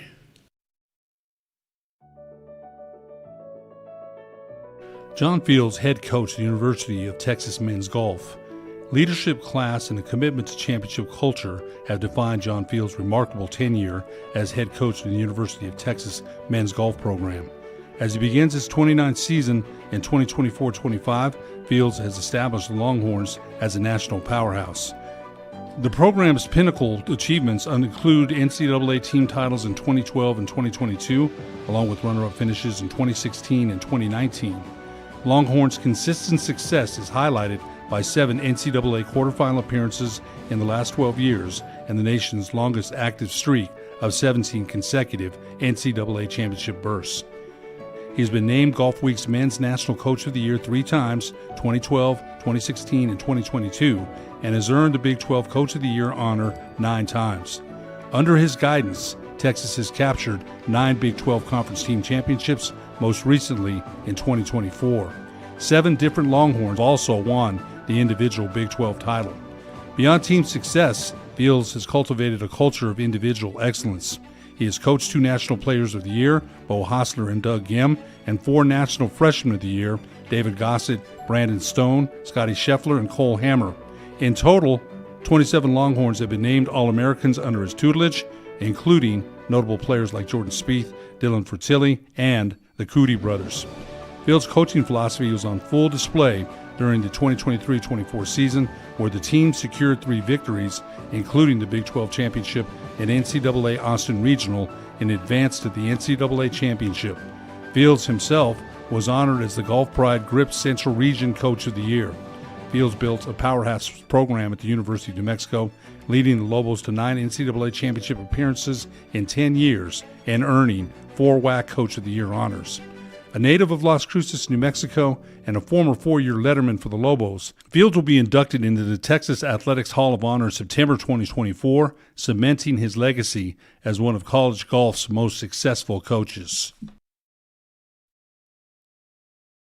John Fields, head coach at the University of Texas Men's Golf. Leadership, class, and a commitment to championship culture have defined John Fields' remarkable tenure as head coach of the University of Texas Men's Golf program. As he begins his 29th season in 2024-25, Fields has established the Longhorns as a national powerhouse. The program's pinnacle achievements include NCAA team titles in 2012 and 2022, along with runner-up finishes in 2016 and 2019. Longhorns' consistent success is highlighted by 7 NCAA quarterfinal appearances in the last 12 years and the nation's longest active streak of 17 consecutive NCAA championship berths. He's been named Golfweek's Men's National Coach of the Year 3 times, 2012, 2016, and 2022, and has earned the Big 12 Coach of the Year honor 9 times. Under his guidance, Texas has captured 9 Big 12 Conference Team Championships, most recently in 2024. 7 different Longhorns also won the individual Big 12 title. Beyond team success, Fields has cultivated a culture of individual excellence. He has coached 2 National Players of the Year, Bo Hostler and Doug Gim, and 4 National Freshmen of the Year, David Gossett, Brandon Stone, Scotty Scheffler, and Cole Hammer. In total, 27 Longhorns have been named All-Americans under his tutelage, including notable players like Jordan Spieth, Dylan Fertilli, and the Cootie brothers. Fields' coaching philosophy was on full display during the 2023-24 season, where the team secured 3 victories, including the Big 12 Championship and NCAA Austin Regional, and advanced to the NCAA Championship. Fields himself was honored as the Golf Pride Grip Central Region Coach of the Year. Fields built a powerhouse program at the University of New Mexico, leading the Lobos to 9 NCAA championship appearances in 10 years and earning 4 WAC Coach of the Year honors. a native of Las Cruces, New Mexico, and a former four-year letterman for the Lobos, Fields will be inducted into the Texas Athletics Hall of Honor in September 2024, cementing his legacy as one of college golf's most successful coaches.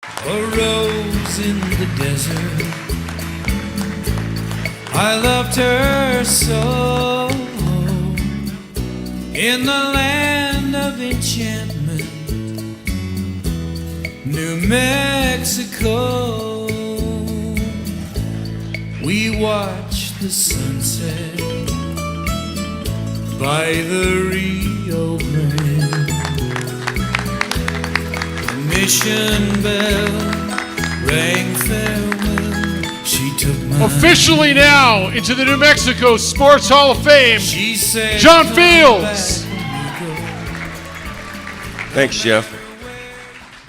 A rose in the desert, I loved her so. In the land of enchantment, New Mexico, we watched the sunset by the Rio Grande. The mission bell rang farewell. She took my Officially now into the New Mexico Sports Hall of Fame, She said, John "Come Fields." back, Thanks, Jeff.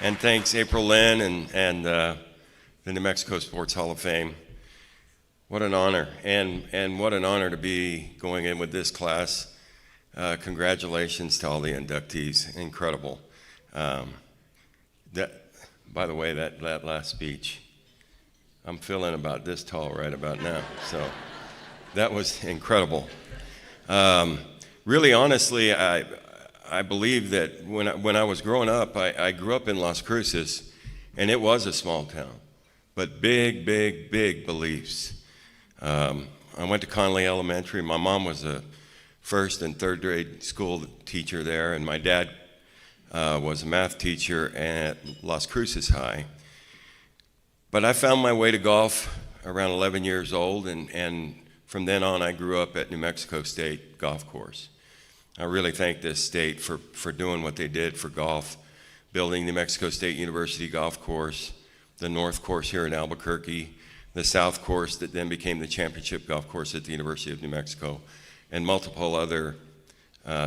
And thanks, April Lynn and the New Mexico Sports Hall of Fame. What an honor, and what an honor to be going in with this class. Congratulations to all the inductees. Incredible. By the way, that last speech, I'm feeling about this tall right about now. So that was incredible. Really, honestly, I believe that when I was growing up, I grew up in Las Cruces, and it was a small town, but big, big, big beliefs. I went to Conley Elementary. My mom was a first and third grade school teacher there, and my dad was a math teacher at Las Cruces High. But I found my way to golf around 11 years old, and from then on I grew up at New Mexico State Golf Course. I really thank this state for doing what they did for golf, building New Mexico State University Golf Course, the North Course here in Albuquerque, the South Course that then became the championship golf course at the University of New Mexico, and multiple other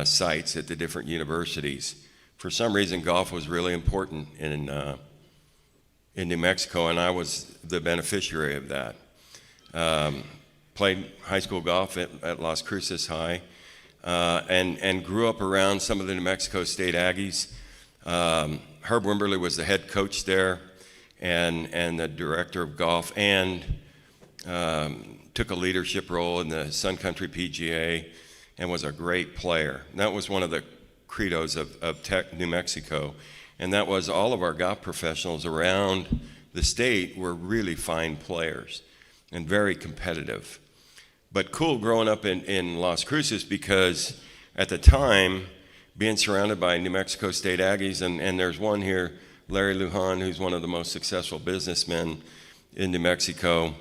sites at the different universities. For some reason, golf was really important in New Mexico, and I was the beneficiary of that. Played high school golf at Las Cruces High, and grew up around some of the New Mexico State Aggies. Herb Wimberly was the head coach there and the director of golf, and took a leadership role in the Sun Country PGA and was a great player. And that was one of the credos of New Mexico, and that was all of our golf professionals around the state were really fine players and very competitive. But cool growing up in Las Cruces, because at the time, being surrounded by New Mexico State Aggies, and there's one here, Larry Lujan, who's one of the most successful businessmen in New Mexico,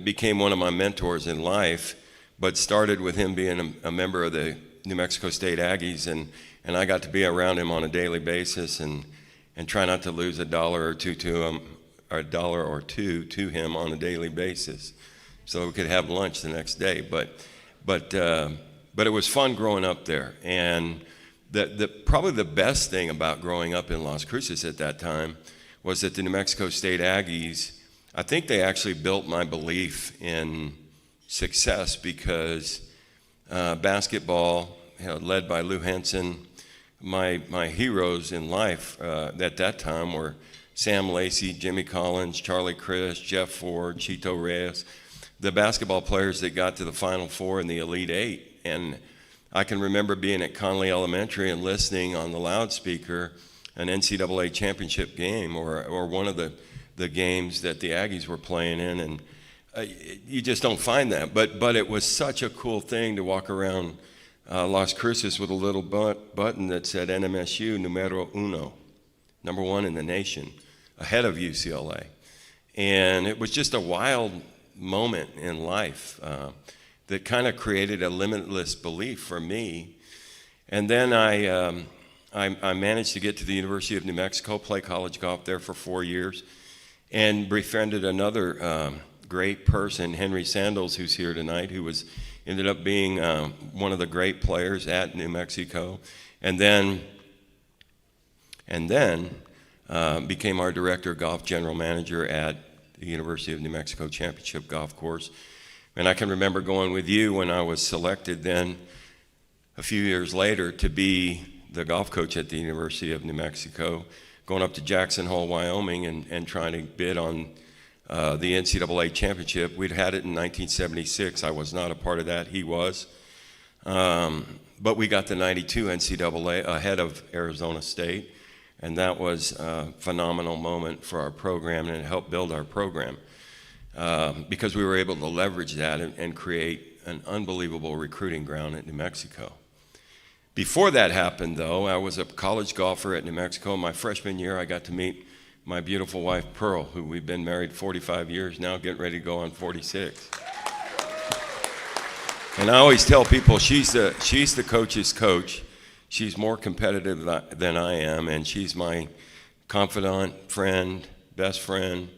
became one of my mentors in life, but started with him being a member of the New Mexico State Aggies, and I got to be around him on a daily basis and try not to lose a dollar or two to him, or a dollar or two to him on a daily basis, so we could have lunch the next day. But it was fun growing up there, and probably the best thing about growing up in Las Cruces at that time was that the New Mexico State Aggies, I think they actually built my belief in success, because basketball, led by Lou Henson, my heroes in life at that time were Sam Lacey, Jimmy Collins, Charlie Crist, Jeff Ford, Chito Reyes, the basketball players that got to the Final Four and the Elite Eight. And I can remember being at Conley Elementary and listening on the loudspeaker an NCAA championship game or one of the games that the Aggies were playing in, and you just don't find that. But it was such a cool thing to walk around Las Cruces with a little button that said NMSU numero uno, number one in the nation, ahead of UCLA. And it was just a wild moment in life that kind of created a limitless belief for me. And then I managed to get to the University of New Mexico, play college golf there for 4 years, and befriended another great person, Henry Sandals, who's here tonight, who ended up being one of the great players at New Mexico, and then became our director of golf general manager at the University of New Mexico Championship Golf Course. And I can remember going with you when I was selected then a few years later to be the golf coach at the University of New Mexico, going up to Jackson Hole, Wyoming, and trying to bid on the NCAA championship. We'd had it in 1976. I was not a part of that. He was. But we got the 92 NCAA ahead of Arizona State, and that was a phenomenal moment for our program, and it helped build our program because we were able to leverage that and create an unbelievable recruiting ground at New Mexico. Before that happened, though, I was a college golfer at New Mexico. My freshman year, I got to meet my beautiful wife, Pearl, who we've been married 45 years now, getting ready to go on 46. And I always tell people she's the coach's coach. She's more competitive than I am, and she's my confidant, friend, best friend,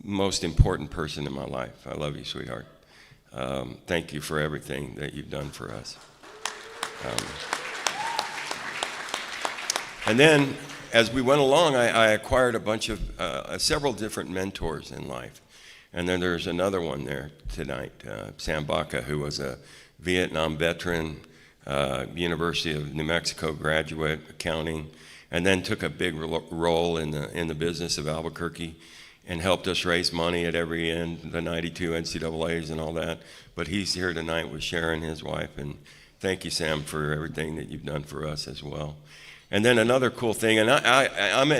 most important person in my life. I love you, sweetheart. Thank you for everything that you've done for us. And then, as we went along, I acquired a bunch of several different mentors in life. And then there's another one there tonight, Sam Baca, who was a Vietnam veteran, University of New Mexico graduate, accounting, and then took a big role in the business of Albuquerque and helped us raise money at every end, the 92 NCAAs and all that. But he's here tonight with Sharon, his wife, and thank you, Sam, for everything that you've done for us as well. And then another cool thing, and I'm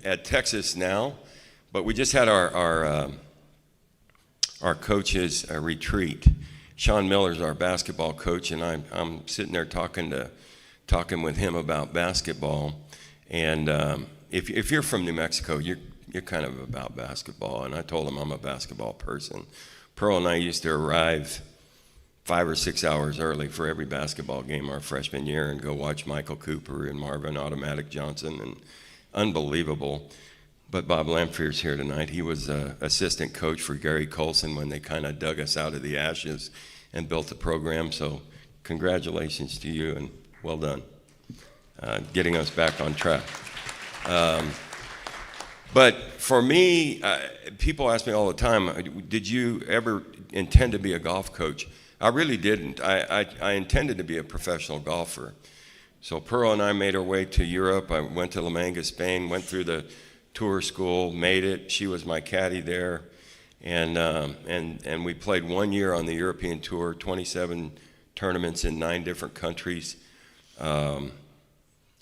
at Texas now, but we just had our coaches retreat. Sean Miller's our basketball coach, and I'm sitting there talking with him about basketball. And if you're from New Mexico, you're kind of about basketball. And I told him I'm a basketball person. Pearl and I used to arrive 5 or 6 hours early for every basketball game our freshman year and go watch Michael Cooper and Marvin Automatic Johnson, and unbelievable. But Bob Lamphier's here tonight. He was assistant coach for Gary Colson when they kind of dug us out of the ashes and built the program. So congratulations to you, and well done getting us back on track. But for me, people ask me all the time, did you ever intend to be a golf coach? I really didn't. I intended to be a professional golfer. So Pearl and I made our way to Europe. I went to La Manga, Spain, went through the tour school, made it. She was my caddy there. And we played 1 year on the European tour, 27 tournaments in 9 different countries.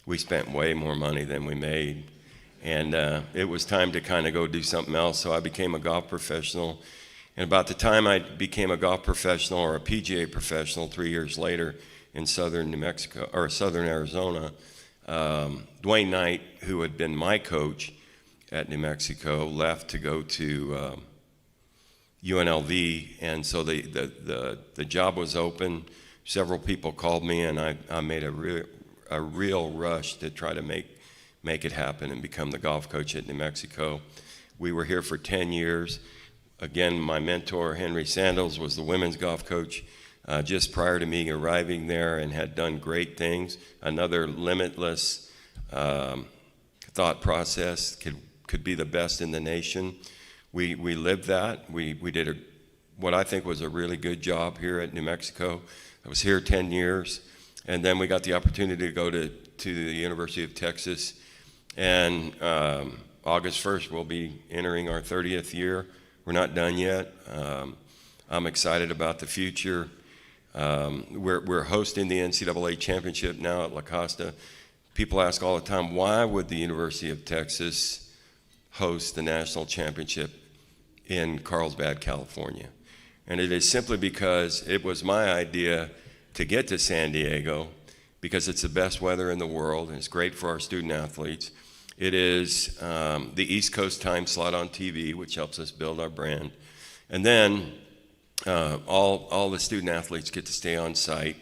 We spent way more money than we made. And it was time to kind of go do something else. So I became a golf professional. And about the time I became a golf professional, or a PGA professional, 3 years later in southern New Mexico, or southern Arizona, Dwayne Knight, who had been my coach at New Mexico, left to go to UNLV, and so the job was open. Several people called me, and I made a real rush to try to make it happen and become the golf coach at New Mexico. We were here for 10 years. Again, my mentor, Henry Sandals, was the women's golf coach just prior to me arriving there, and had done great things. Another limitless thought process, could be the best in the nation. We lived that. We did what I think was a really good job here at New Mexico. I was here 10 years, and then we got the opportunity to go to the University of Texas, and August 1st we'll be entering our 30th year. We're not done yet. I'm excited about the future. We're hosting the NCAA championship now at La Costa. People ask all the time, why would the University of Texas host the national championship in Carlsbad, California? And it is simply because it was my idea to get to San Diego, because it's the best weather in the world, and it's great for our student athletes. It is the East Coast time slot on TV, which helps us build our brand. And then all the student athletes get to stay on site.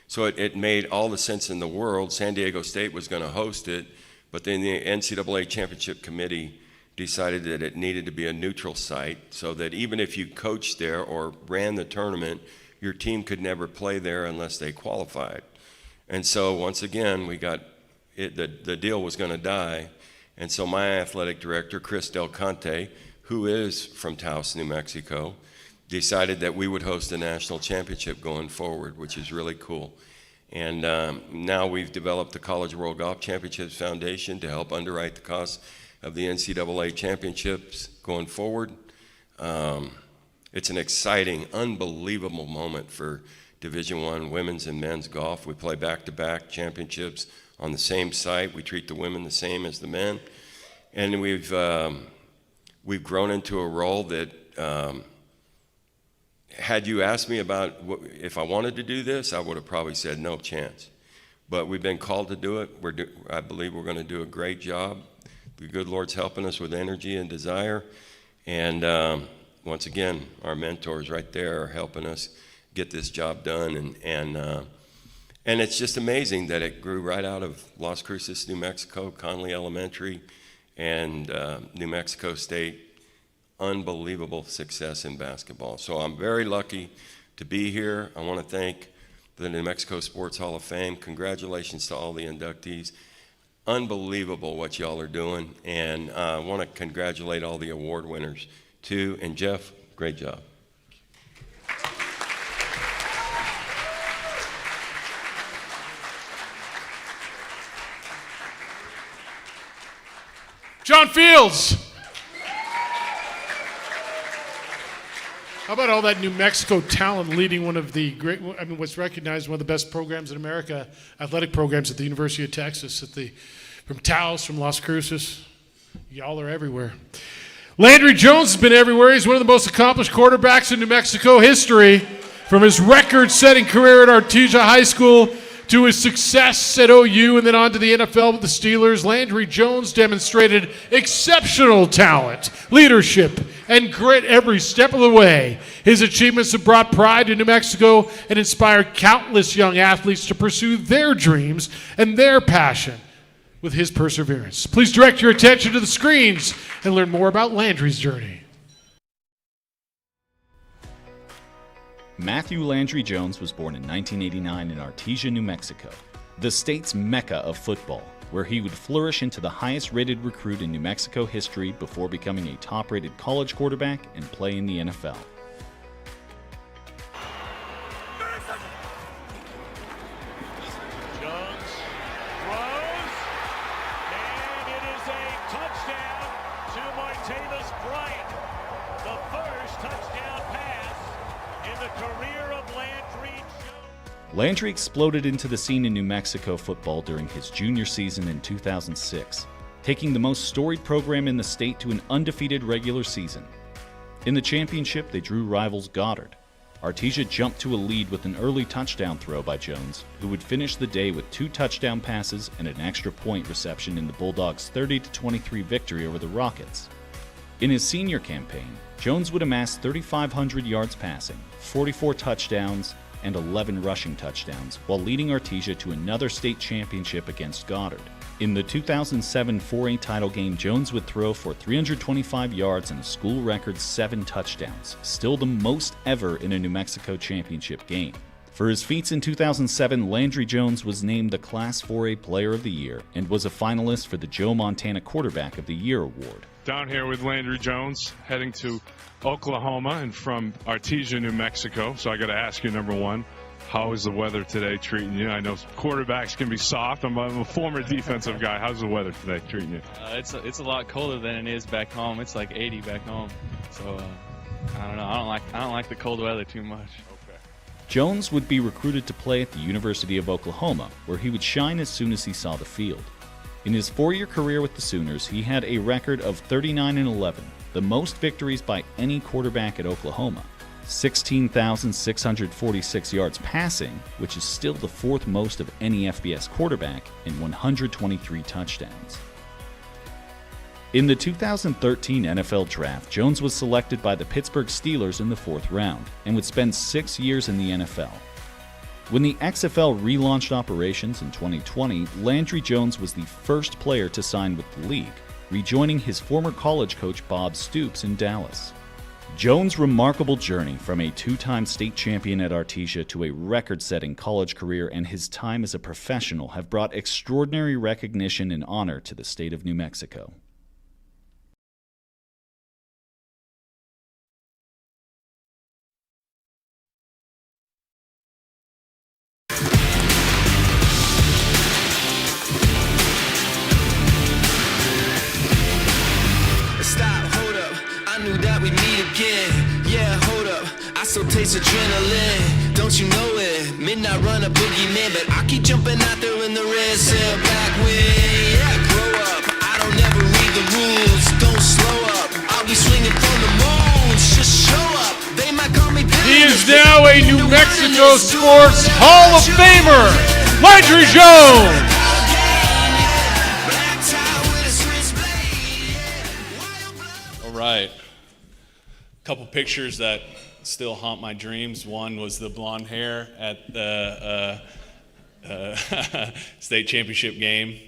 So it made all the sense in the world. San Diego State was going to host it, but then the NCAA Championship Committee decided that it needed to be a neutral site, so that even if you coached there or ran the tournament, your team could never play there unless they qualified. And so once again, we got it, the deal was going to die. And so my athletic director, Chris Del Conte, who is from Taos, New Mexico, decided that we would host a national championship going forward, which is really cool. And now we've developed the College World Golf Championships Foundation to help underwrite the cost of the NCAA championships going forward. It's an exciting, unbelievable moment for Division I women's and men's golf. We play back-to-back championships on the same site. We treat the women the same as the men. And we've grown into a role that, had you asked me about if I wanted to do this, I would have probably said no chance. But we've been called to do it. I believe we're going to do a great job. The good Lord's helping us with energy and desire. And once again, our mentors right there are helping us get this job done. And it's just amazing that it grew right out of Las Cruces, New Mexico, Conley Elementary, and New Mexico State. Unbelievable success in basketball. So I'm very lucky to be here. I want to thank the New Mexico Sports Hall of Fame. Congratulations to all the inductees. Unbelievable what y'all are doing. And I want to congratulate all the award winners too. And Jeff, great job. John Fields. How about all that New Mexico talent leading one of the great, what's recognized one of the best programs in America, athletic programs at the University of Texas, from Taos, from Las Cruces. Y'all are everywhere. Landry Jones has been everywhere. He's one of the most accomplished quarterbacks in New Mexico history. From his record-setting career at Artesia High School to his success at OU and then on to the NFL with the Steelers, Landry Jones demonstrated exceptional talent, leadership, and grit every step of the way. His achievements have brought pride to New Mexico and inspired countless young athletes to pursue their dreams and their passion with his perseverance. Please direct your attention to the screens and learn more about Landry's journey. Matthew Landry Jones was born in 1989 in Artesia, New Mexico, the state's mecca of football, where he would flourish into the highest-rated recruit in New Mexico history before becoming a top-rated college quarterback and play in the NFL. Jones throws, and it is a touchdown to Martavis Bryant. The first touchdown pass in the career of Landry Jones. Landry exploded into the scene in New Mexico football during his junior season in 2006, taking the most storied program in the state to an undefeated regular season. In the championship, they drew rivals Goddard. Artesia jumped to a lead with an early touchdown throw by Jones, who would finish the day with 2 touchdown passes and an extra point reception in the Bulldogs' 30-23 victory over the Rockets. In his senior campaign, Jones would amass 3,500 yards passing, 44 touchdowns, and 11 rushing touchdowns, while leading Artesia to another state championship against Goddard. In the 2007 4A title game, Jones would throw for 325 yards and a school record 7 touchdowns, still the most ever in a New Mexico championship game. For his feats in 2007, Landry Jones was named the Class 4A Player of the Year and was a finalist for the Joe Montana Quarterback of the Year award. Down here with Landry Jones, heading to Oklahoma and from Artesia, New Mexico. So I got to ask you, number one, how is the weather today treating you? I know quarterbacks can be soft. I'm a former defensive guy. How's the weather today treating you? It's a lot colder than it is back home. It's like 80 back home. So I don't know. I don't like the cold weather too much. Jones would be recruited to play at the University of Oklahoma, where he would shine as soon as he saw the field. In his 4-year career with the Sooners, he had a record of 39-11, the most victories by any quarterback at Oklahoma. 16,646 yards passing, which is still the 4th most of any FBS quarterback, and 123 touchdowns. In the 2013 NFL Draft, Jones was selected by the Pittsburgh Steelers in the 4th round and would spend 6 years in the NFL. When the XFL relaunched operations in 2020, Landry Jones was the first player to sign with the league, rejoining his former college coach Bob Stoops in Dallas. Jones' remarkable journey from a 2-time state champion at Artesia to a record-setting college career and his time as a professional have brought extraordinary recognition and honor to the state of New Mexico. So taste adrenaline, don't you know it? Midnight run a boogeyman, but I keep jumping out there in the red cell black way. Yeah, grow up, I don't ever read the rules. Don't slow up, I'll be swinging from the moon. Just show up, they might call me Billy. He is now a New Mexico Sports Hall of Famer, Landry Jones. All right. A couple pictures that still haunt my dreams. One was the blonde hair at the state championship game.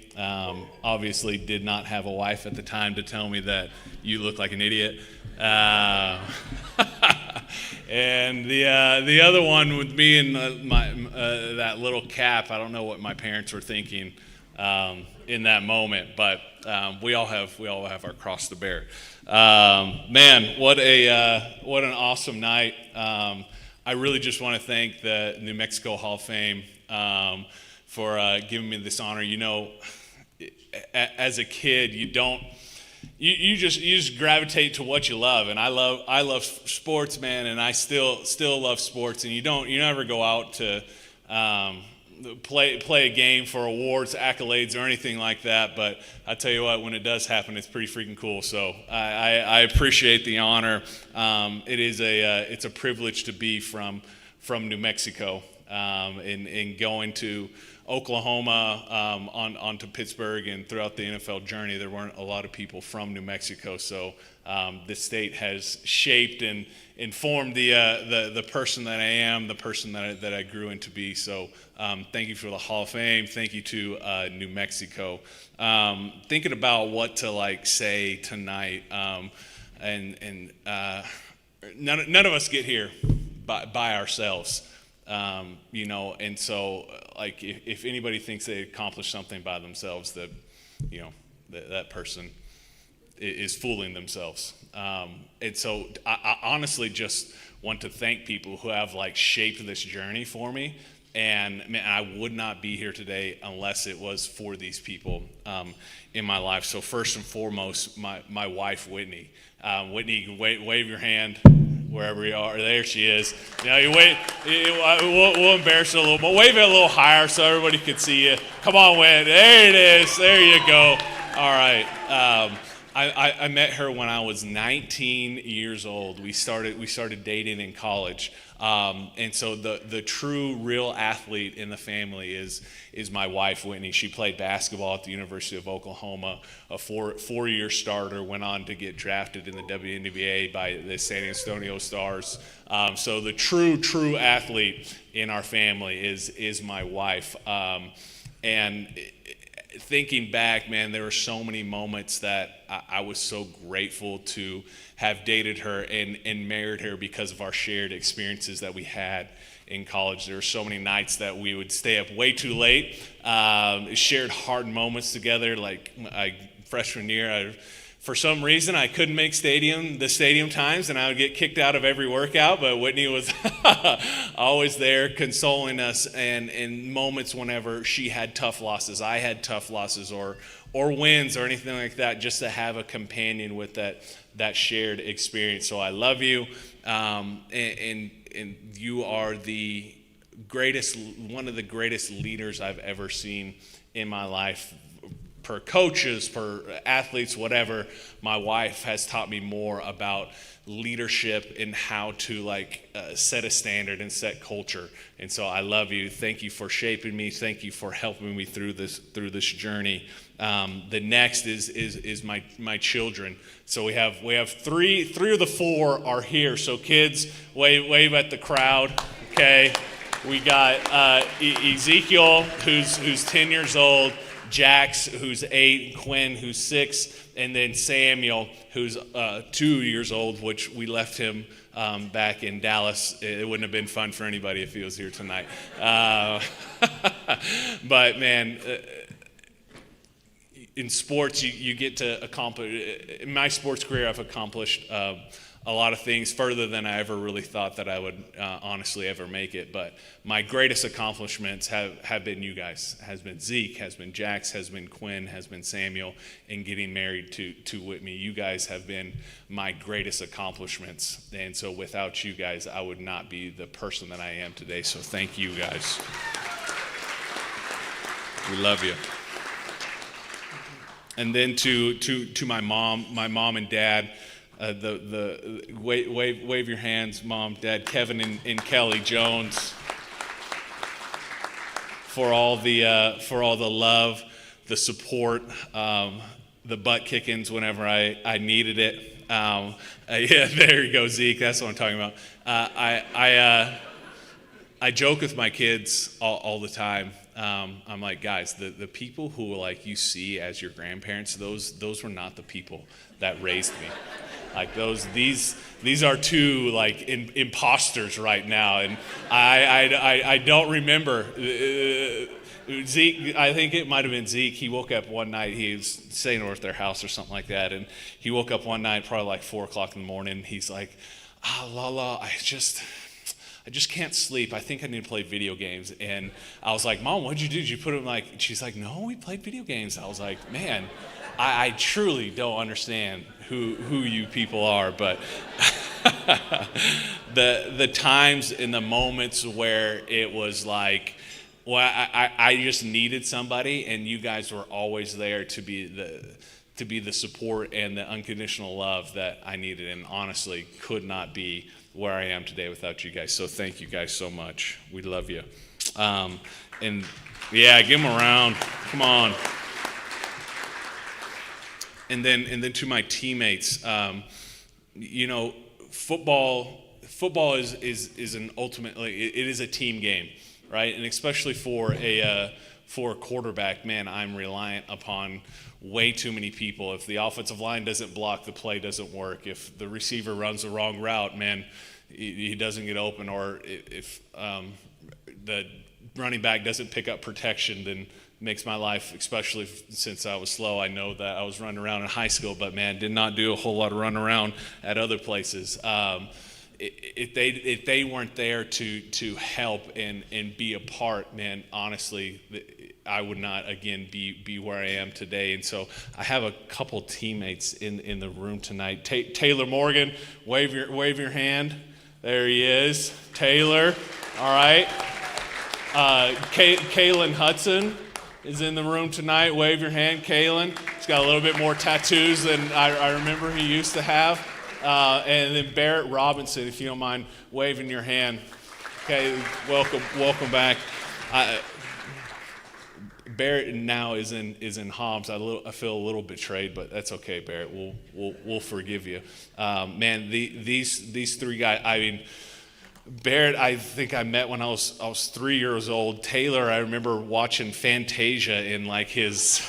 Obviously did not have a wife at the time to tell me that you look like an idiot. And the other one with me and that little cap. I don't know what my parents were thinking in that moment, but we all have our cross to bear. Man, what an awesome night. I really just want to thank the New Mexico Hall of Fame for giving me this honor. You know, as a kid, you just gravitate to what you love, and I love sports, man, and I still love sports. And you never go out to play a game for awards, accolades, or anything like that. But I tell you what, when it does happen, it's pretty freaking cool. So I appreciate the honor. It's a privilege to be from New Mexico, and going to Oklahoma, onto Pittsburgh, and throughout the NFL journey, there weren't a lot of people from New Mexico. So this state has shaped and informed the person that I am, the person that I grew into be. So thank you for the Hall of Fame. Thank you to New Mexico. Thinking about what to say tonight, and none of us get here by ourselves. And so if anybody thinks they accomplished something by themselves, that person is fooling themselves. And so I honestly just want to thank people who have shaped this journey for me. And man, I would not be here today unless it was for these people in my life. So first and foremost, my wife, Whitney. Whitney, wave your hand wherever you are. There she is. Now you wait. We'll embarrass her a little more. Wave it a little higher so everybody can see you. Come on, Whitney. There it is. There you go. All right. I met her when I was 19 years old. We started dating in college. And so the true, real athlete in the family is my wife, Whitney. She played basketball at the University of Oklahoma, a four-year starter, went on to get drafted in the WNBA by the San Antonio Stars. So the true athlete in our family is my wife. And thinking back, man, there were so many moments that I was so grateful to have dated her and married her because of our shared experiences that we had in college. There were so many nights that we would stay up way too late, shared hard moments together. Freshman year, for some reason, I couldn't make the stadium times, and I would get kicked out of every workout, but Whitney was always there consoling us, and in moments whenever she had tough losses, I had tough losses, or wins or anything like that, just to have a companion with that shared experience. So I love you, and you are the greatest, one of the greatest leaders I've ever seen in my life. Per coaches, per athletes, whatever, my wife has taught me more about leadership and how to set a standard and set culture. And so I love you. Thank you for shaping me. Thank you for helping me through this journey. The next is my children. So we have three of the four are here. So kids, wave at the crowd. Okay, we got Ezekiel, who's 10 years old. Jax, who's 8, Quinn, who's 6, and then Samuel, who's 2 years old, which we left him back in Dallas. It wouldn't have been fun for anybody if he was here tonight. But man, in sports, you get to accomplish. In my sports career, I've accomplished a lot of things further than I ever really thought that I would honestly ever make it. But my greatest accomplishments have been you guys. Has been Zeke, has been Jax, has been Quinn, has been Samuel, and getting married to Whitney. You guys have been my greatest accomplishments. And so without you guys, I would not be the person that I am today. So thank you guys. We love you. And then to my mom and dad, wave your hands, Mom, Dad, Kevin and Kelly Jones, for all the love, the support, the butt kickings whenever I needed it. Yeah, there you go, Zeke. That's what I'm talking about. I joke with my kids all the time. I'm like, guys, the people who like you see as your grandparents, those were not the people that raised me. Like these are two like imposters right now, and I don't remember. Zeke, I think it might have been Zeke. He woke up one night. He was staying over at their house or something like that, and he woke up one night, probably like 4 o'clock in the morning. He's like, Lala, I just can't sleep. I think I need to play video games. And I was like, Mom, what'd you do? Did you put him like? She's like, no, we played video games. I was like, man, I truly don't understand who you people are, but the times and the moments where it was like, well, I just needed somebody, and you guys were always there to be the support and the unconditional love that I needed, and honestly could not be where I am today without you guys. So thank you guys so much. We love you. And yeah, give them a round. Come on. And then to my teammates, football is an ultimately, it is a team game, right? And especially for a quarterback, man, I'm reliant upon way too many people. If the offensive line doesn't block, the play doesn't work. If the receiver runs the wrong route, man, he doesn't get open. Or if the running back doesn't pick up protection, then makes my life, especially since I was slow. I know that I was running around in high school, but man, did not do a whole lot of running around at other places. If they weren't there to help and be a part, man, honestly, I would not again be where I am today. And so I have a couple teammates in the room tonight. Taylor Morgan, wave your hand. There he is, Taylor. All right. Kalen Hudson is in the room tonight. Wave your hand, Kalen. He's got a little bit more tattoos than I remember he used to have. And then Barrett Robinson, if you don't mind waving your hand. Okay, welcome back. Barrett now is in Hobbs. I feel a little betrayed, but that's okay, Barrett. We'll forgive you. Man, these three guys. I mean, Barrett, I think I met when I was 3 years old. Taylor, I remember watching Fantasia in like his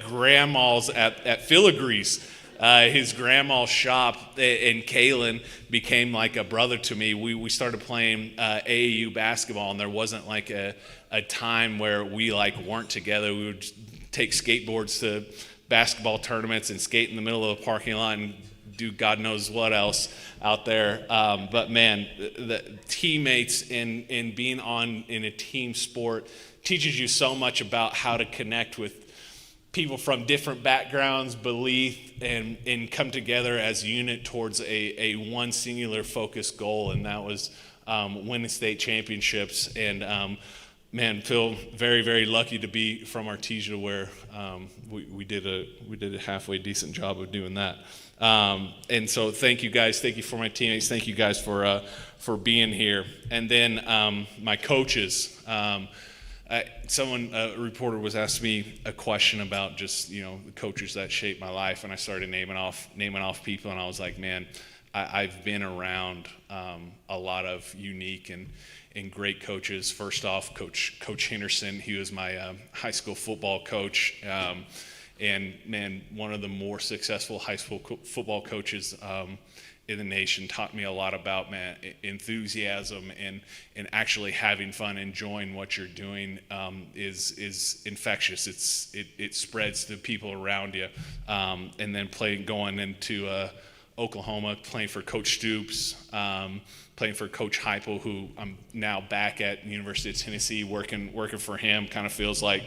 grandma's at Filigree's. His grandma's shop, and Kalen became like a brother to me. We started playing AAU basketball, and there wasn't like a time where we like weren't together. We would take skateboards to basketball tournaments and skate in the middle of a parking lot and do God knows what else out there. But man, the teammates and being in a team sport teaches you so much about how to connect with people from different backgrounds, belief, and come together as a unit towards a one singular focused goal, and that was winning state championships. And man, feel very, very lucky to be from Artesia, where we did a halfway decent job of doing that. And so thank you guys. Thank you for my teammates. Thank you guys for being here. And then my coaches. A reporter was asking me a question about just, the coaches that shaped my life, and I started naming off people, and I was like, man, I've been around a lot of unique and great coaches. First off, Coach Henderson, he was my high school football coach, and man, one of the more successful high school football coaches in the nation. Taught me a lot about, man, enthusiasm and actually having fun, enjoying what you're doing is infectious. It spreads to people around you. And then going into Oklahoma, playing for Coach Stoops, playing for Coach Heupel, who I'm now back at University of Tennessee working for him. Kind of feels like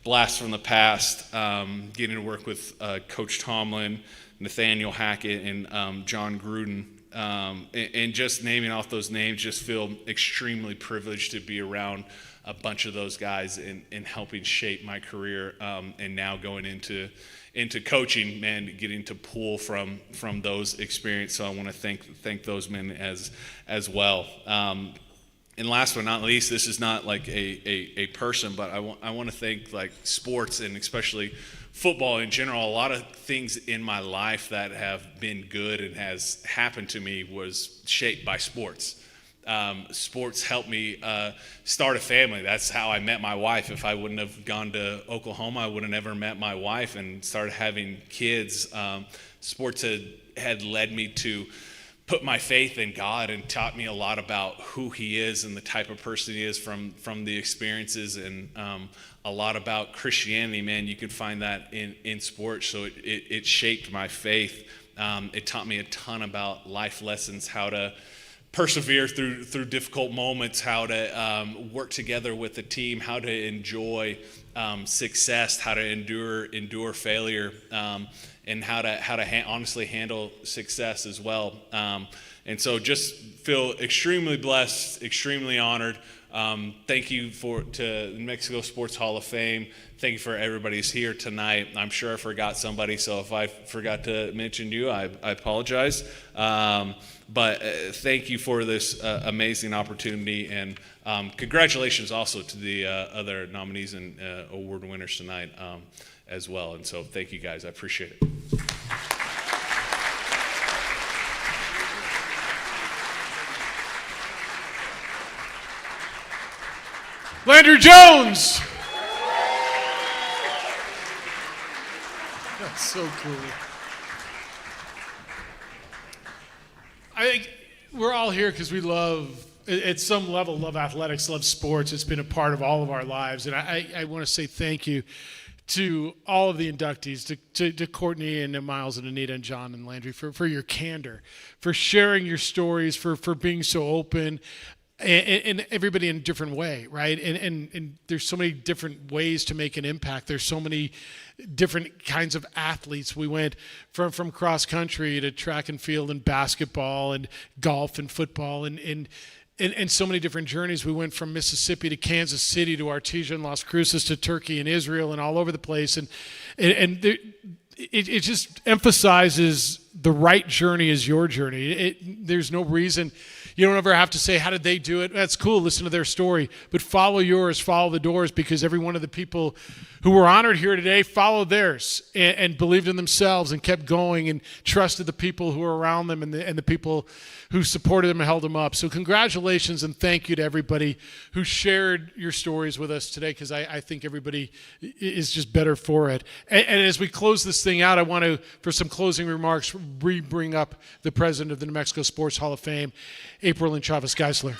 blast from the past. Getting to work with Coach Tomlin, Nathaniel Hackett, and John Gruden. And just naming off those names, just feel extremely privileged to be around a bunch of those guys and helping shape my career, and now going into coaching, man, getting to pull from those experiences. So I want to thank those men as well. And last but not least, this is not like a person, but I want to thank like sports, and especially football in general. A lot of things in my life that have been good and has happened to me was shaped by sports. Sports helped me start a family. That's how I met my wife. If I wouldn't have gone to Oklahoma, I would have never met my wife and started having kids. Sports had led me to put my faith in God and taught me a lot about who He is and the type of person He is from the experiences, and a lot about Christianity. Man, you can find that in sports. So it shaped my faith. It taught me a ton about life lessons, how to persevere through difficult moments, how to work together with a team, how to enjoy success, how to endure failure, and how to honestly handle success as well. And so just feel extremely blessed, extremely honored. Thank you to the New Mexico Sports Hall of Fame. Thank you for everybody who's here tonight. I'm sure I forgot somebody, so if I forgot to mention you, I apologize. But thank you for this amazing opportunity, and congratulations also to the other nominees and award winners tonight as well. And so thank you guys. I appreciate it. Landry Jones. That's so cool. We're all here because we love, at some level, love athletics, love sports. It's been a part of all of our lives. And I want to say thank you to all of the inductees, to Courtney and Miles and Anita and John and Landry for your candor, for sharing your stories, for being so open. And everybody in a different way, right? And there's so many different ways to make an impact. There's so many different kinds of athletes. We went from cross country to track and field and basketball and golf and football and so many different journeys. We went from Mississippi to Kansas City to Artesia and Las Cruces to Turkey and Israel and all over the place. And it just emphasizes the right journey is your journey. There's no reason. You don't ever have to say, how did they do it? That's cool, listen to their story. But follow yours, follow the doors, because every one of the people who were honored here today followed theirs and believed in themselves and kept going and trusted the people who were around them and the people who supported them and held them up. So congratulations and thank you to everybody who shared your stories with us today, because I think everybody is just better for it. And as we close this thing out, I want to, for some closing remarks, bring up the president of the New Mexico Sports Hall of Fame, April and Chavez Geisler.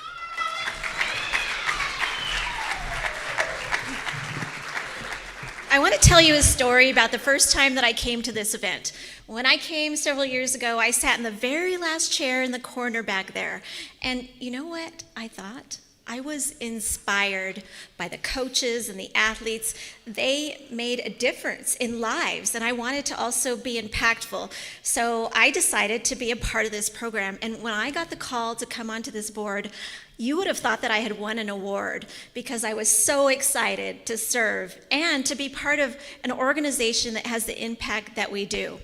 I want to tell you a story about the first time that I came to this event. When I came several years ago, I sat in the very last chair in the corner back there. And you know what I thought? I was inspired by the coaches and the athletes. They made a difference in lives, and I wanted to also be impactful. So I decided to be a part of this program. And when I got the call to come onto this board, you would have thought that I had won an award, because I was so excited to serve and to be part of an organization that has the impact that we do.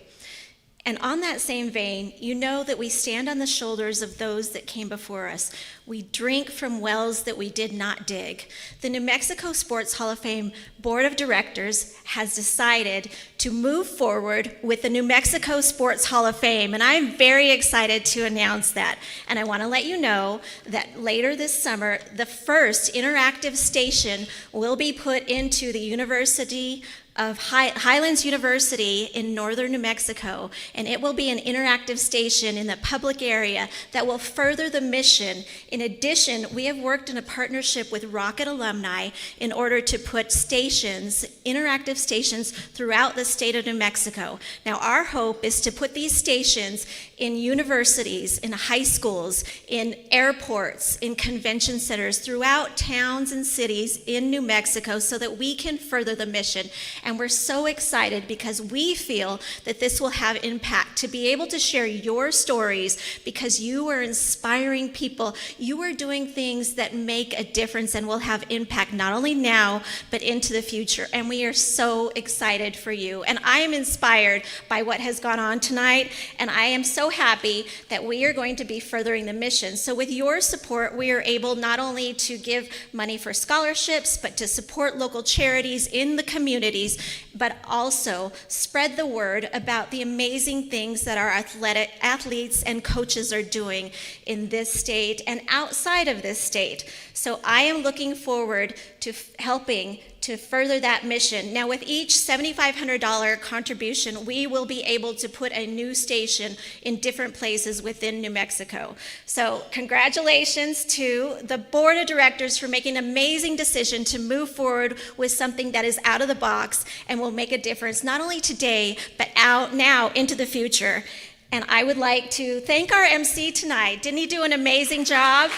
And on that same vein, you know that we stand on the shoulders of those that came before us. We drink from wells that we did not dig. The New Mexico Sports Hall of Fame Board of Directors has decided to move forward with the New Mexico Sports Hall of Fame, and I'm very excited to announce that. And I want to let you know that later this summer, the first interactive station will be put into the University of Highlands University in northern New Mexico, and it will be an interactive station in the public area that will further the mission. In addition, we have worked in a partnership with Rocket Alumni in order to put stations, interactive stations, throughout the state of New Mexico. Now, our hope is to put these stations in universities, in high schools, in airports, in convention centers, throughout towns and cities in New Mexico so that we can further the mission. And we're so excited because we feel that this will have impact, to be able to share your stories because you are inspiring people. You are doing things that make a difference and will have impact not only now, but into the future. And we are so excited for you. And I am inspired by what has gone on tonight, and I am so happy that we are going to be furthering the mission. So with your support, we are able not only to give money for scholarships, but to support local charities in the communities, but also spread the word about the amazing things that our athletes and coaches are doing in this state and outside of this state. So I am looking forward to helping to further that mission. Now, with each $7,500 contribution, we will be able to put a new station in different places within New Mexico. So congratulations to the board of directors for making an amazing decision to move forward with something that is out of the box and will make a difference not only today, but out now into the future. And I would like to thank our MC tonight. Didn't he do an amazing job?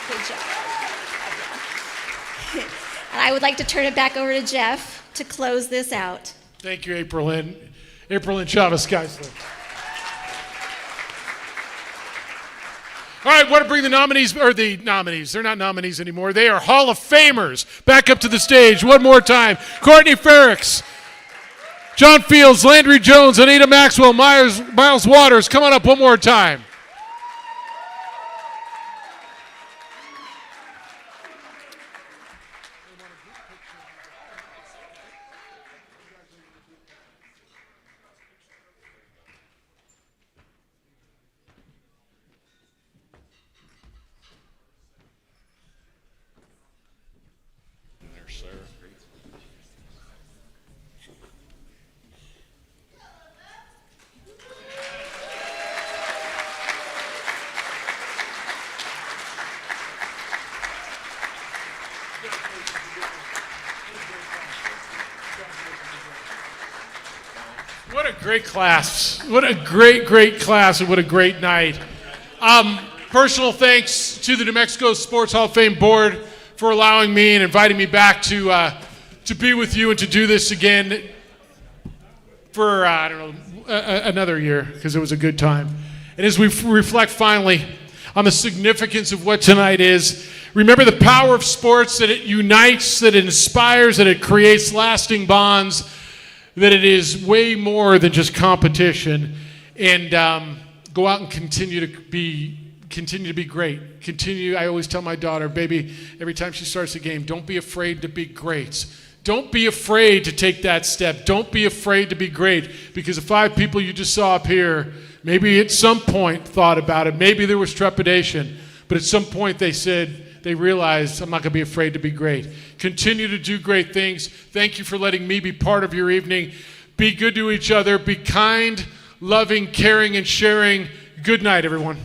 Good job. And I would like to turn it back over to Jeff to close this out. Thank you, April Lynn. April Lynn Chavez, Geisler. All right, I want to bring the nominees, they're not nominees anymore. They are Hall of Famers. Back up to the stage one more time. Courtney Ferricks, John Fields, Landry Jones, Anita Maxwell, Miles Waters. Come on up one more time. What a great class. What a great class, and what a great night. Personal thanks to the New Mexico Sports Hall of Fame Board for allowing me and inviting me back to be with you and to do this again for, another year, because it was a good time. And as we reflect finally on the significance of what tonight is, remember the power of sports, that it unites, that it inspires, that it creates lasting bonds, that it is way more than just competition, and go out and continue to be great. I always tell my daughter, baby, every time she starts a game, don't be afraid to be great. Don't be afraid to take that step. Don't be afraid to be great, because the 5 people you just saw up here, maybe at some point thought about it. Maybe there was trepidation, but at some point they realized, I'm not going to be afraid to be great. Continue to do great things. Thank you for letting me be part of your evening. Be good to each other. Be kind, loving, caring, and sharing. Good night, everyone.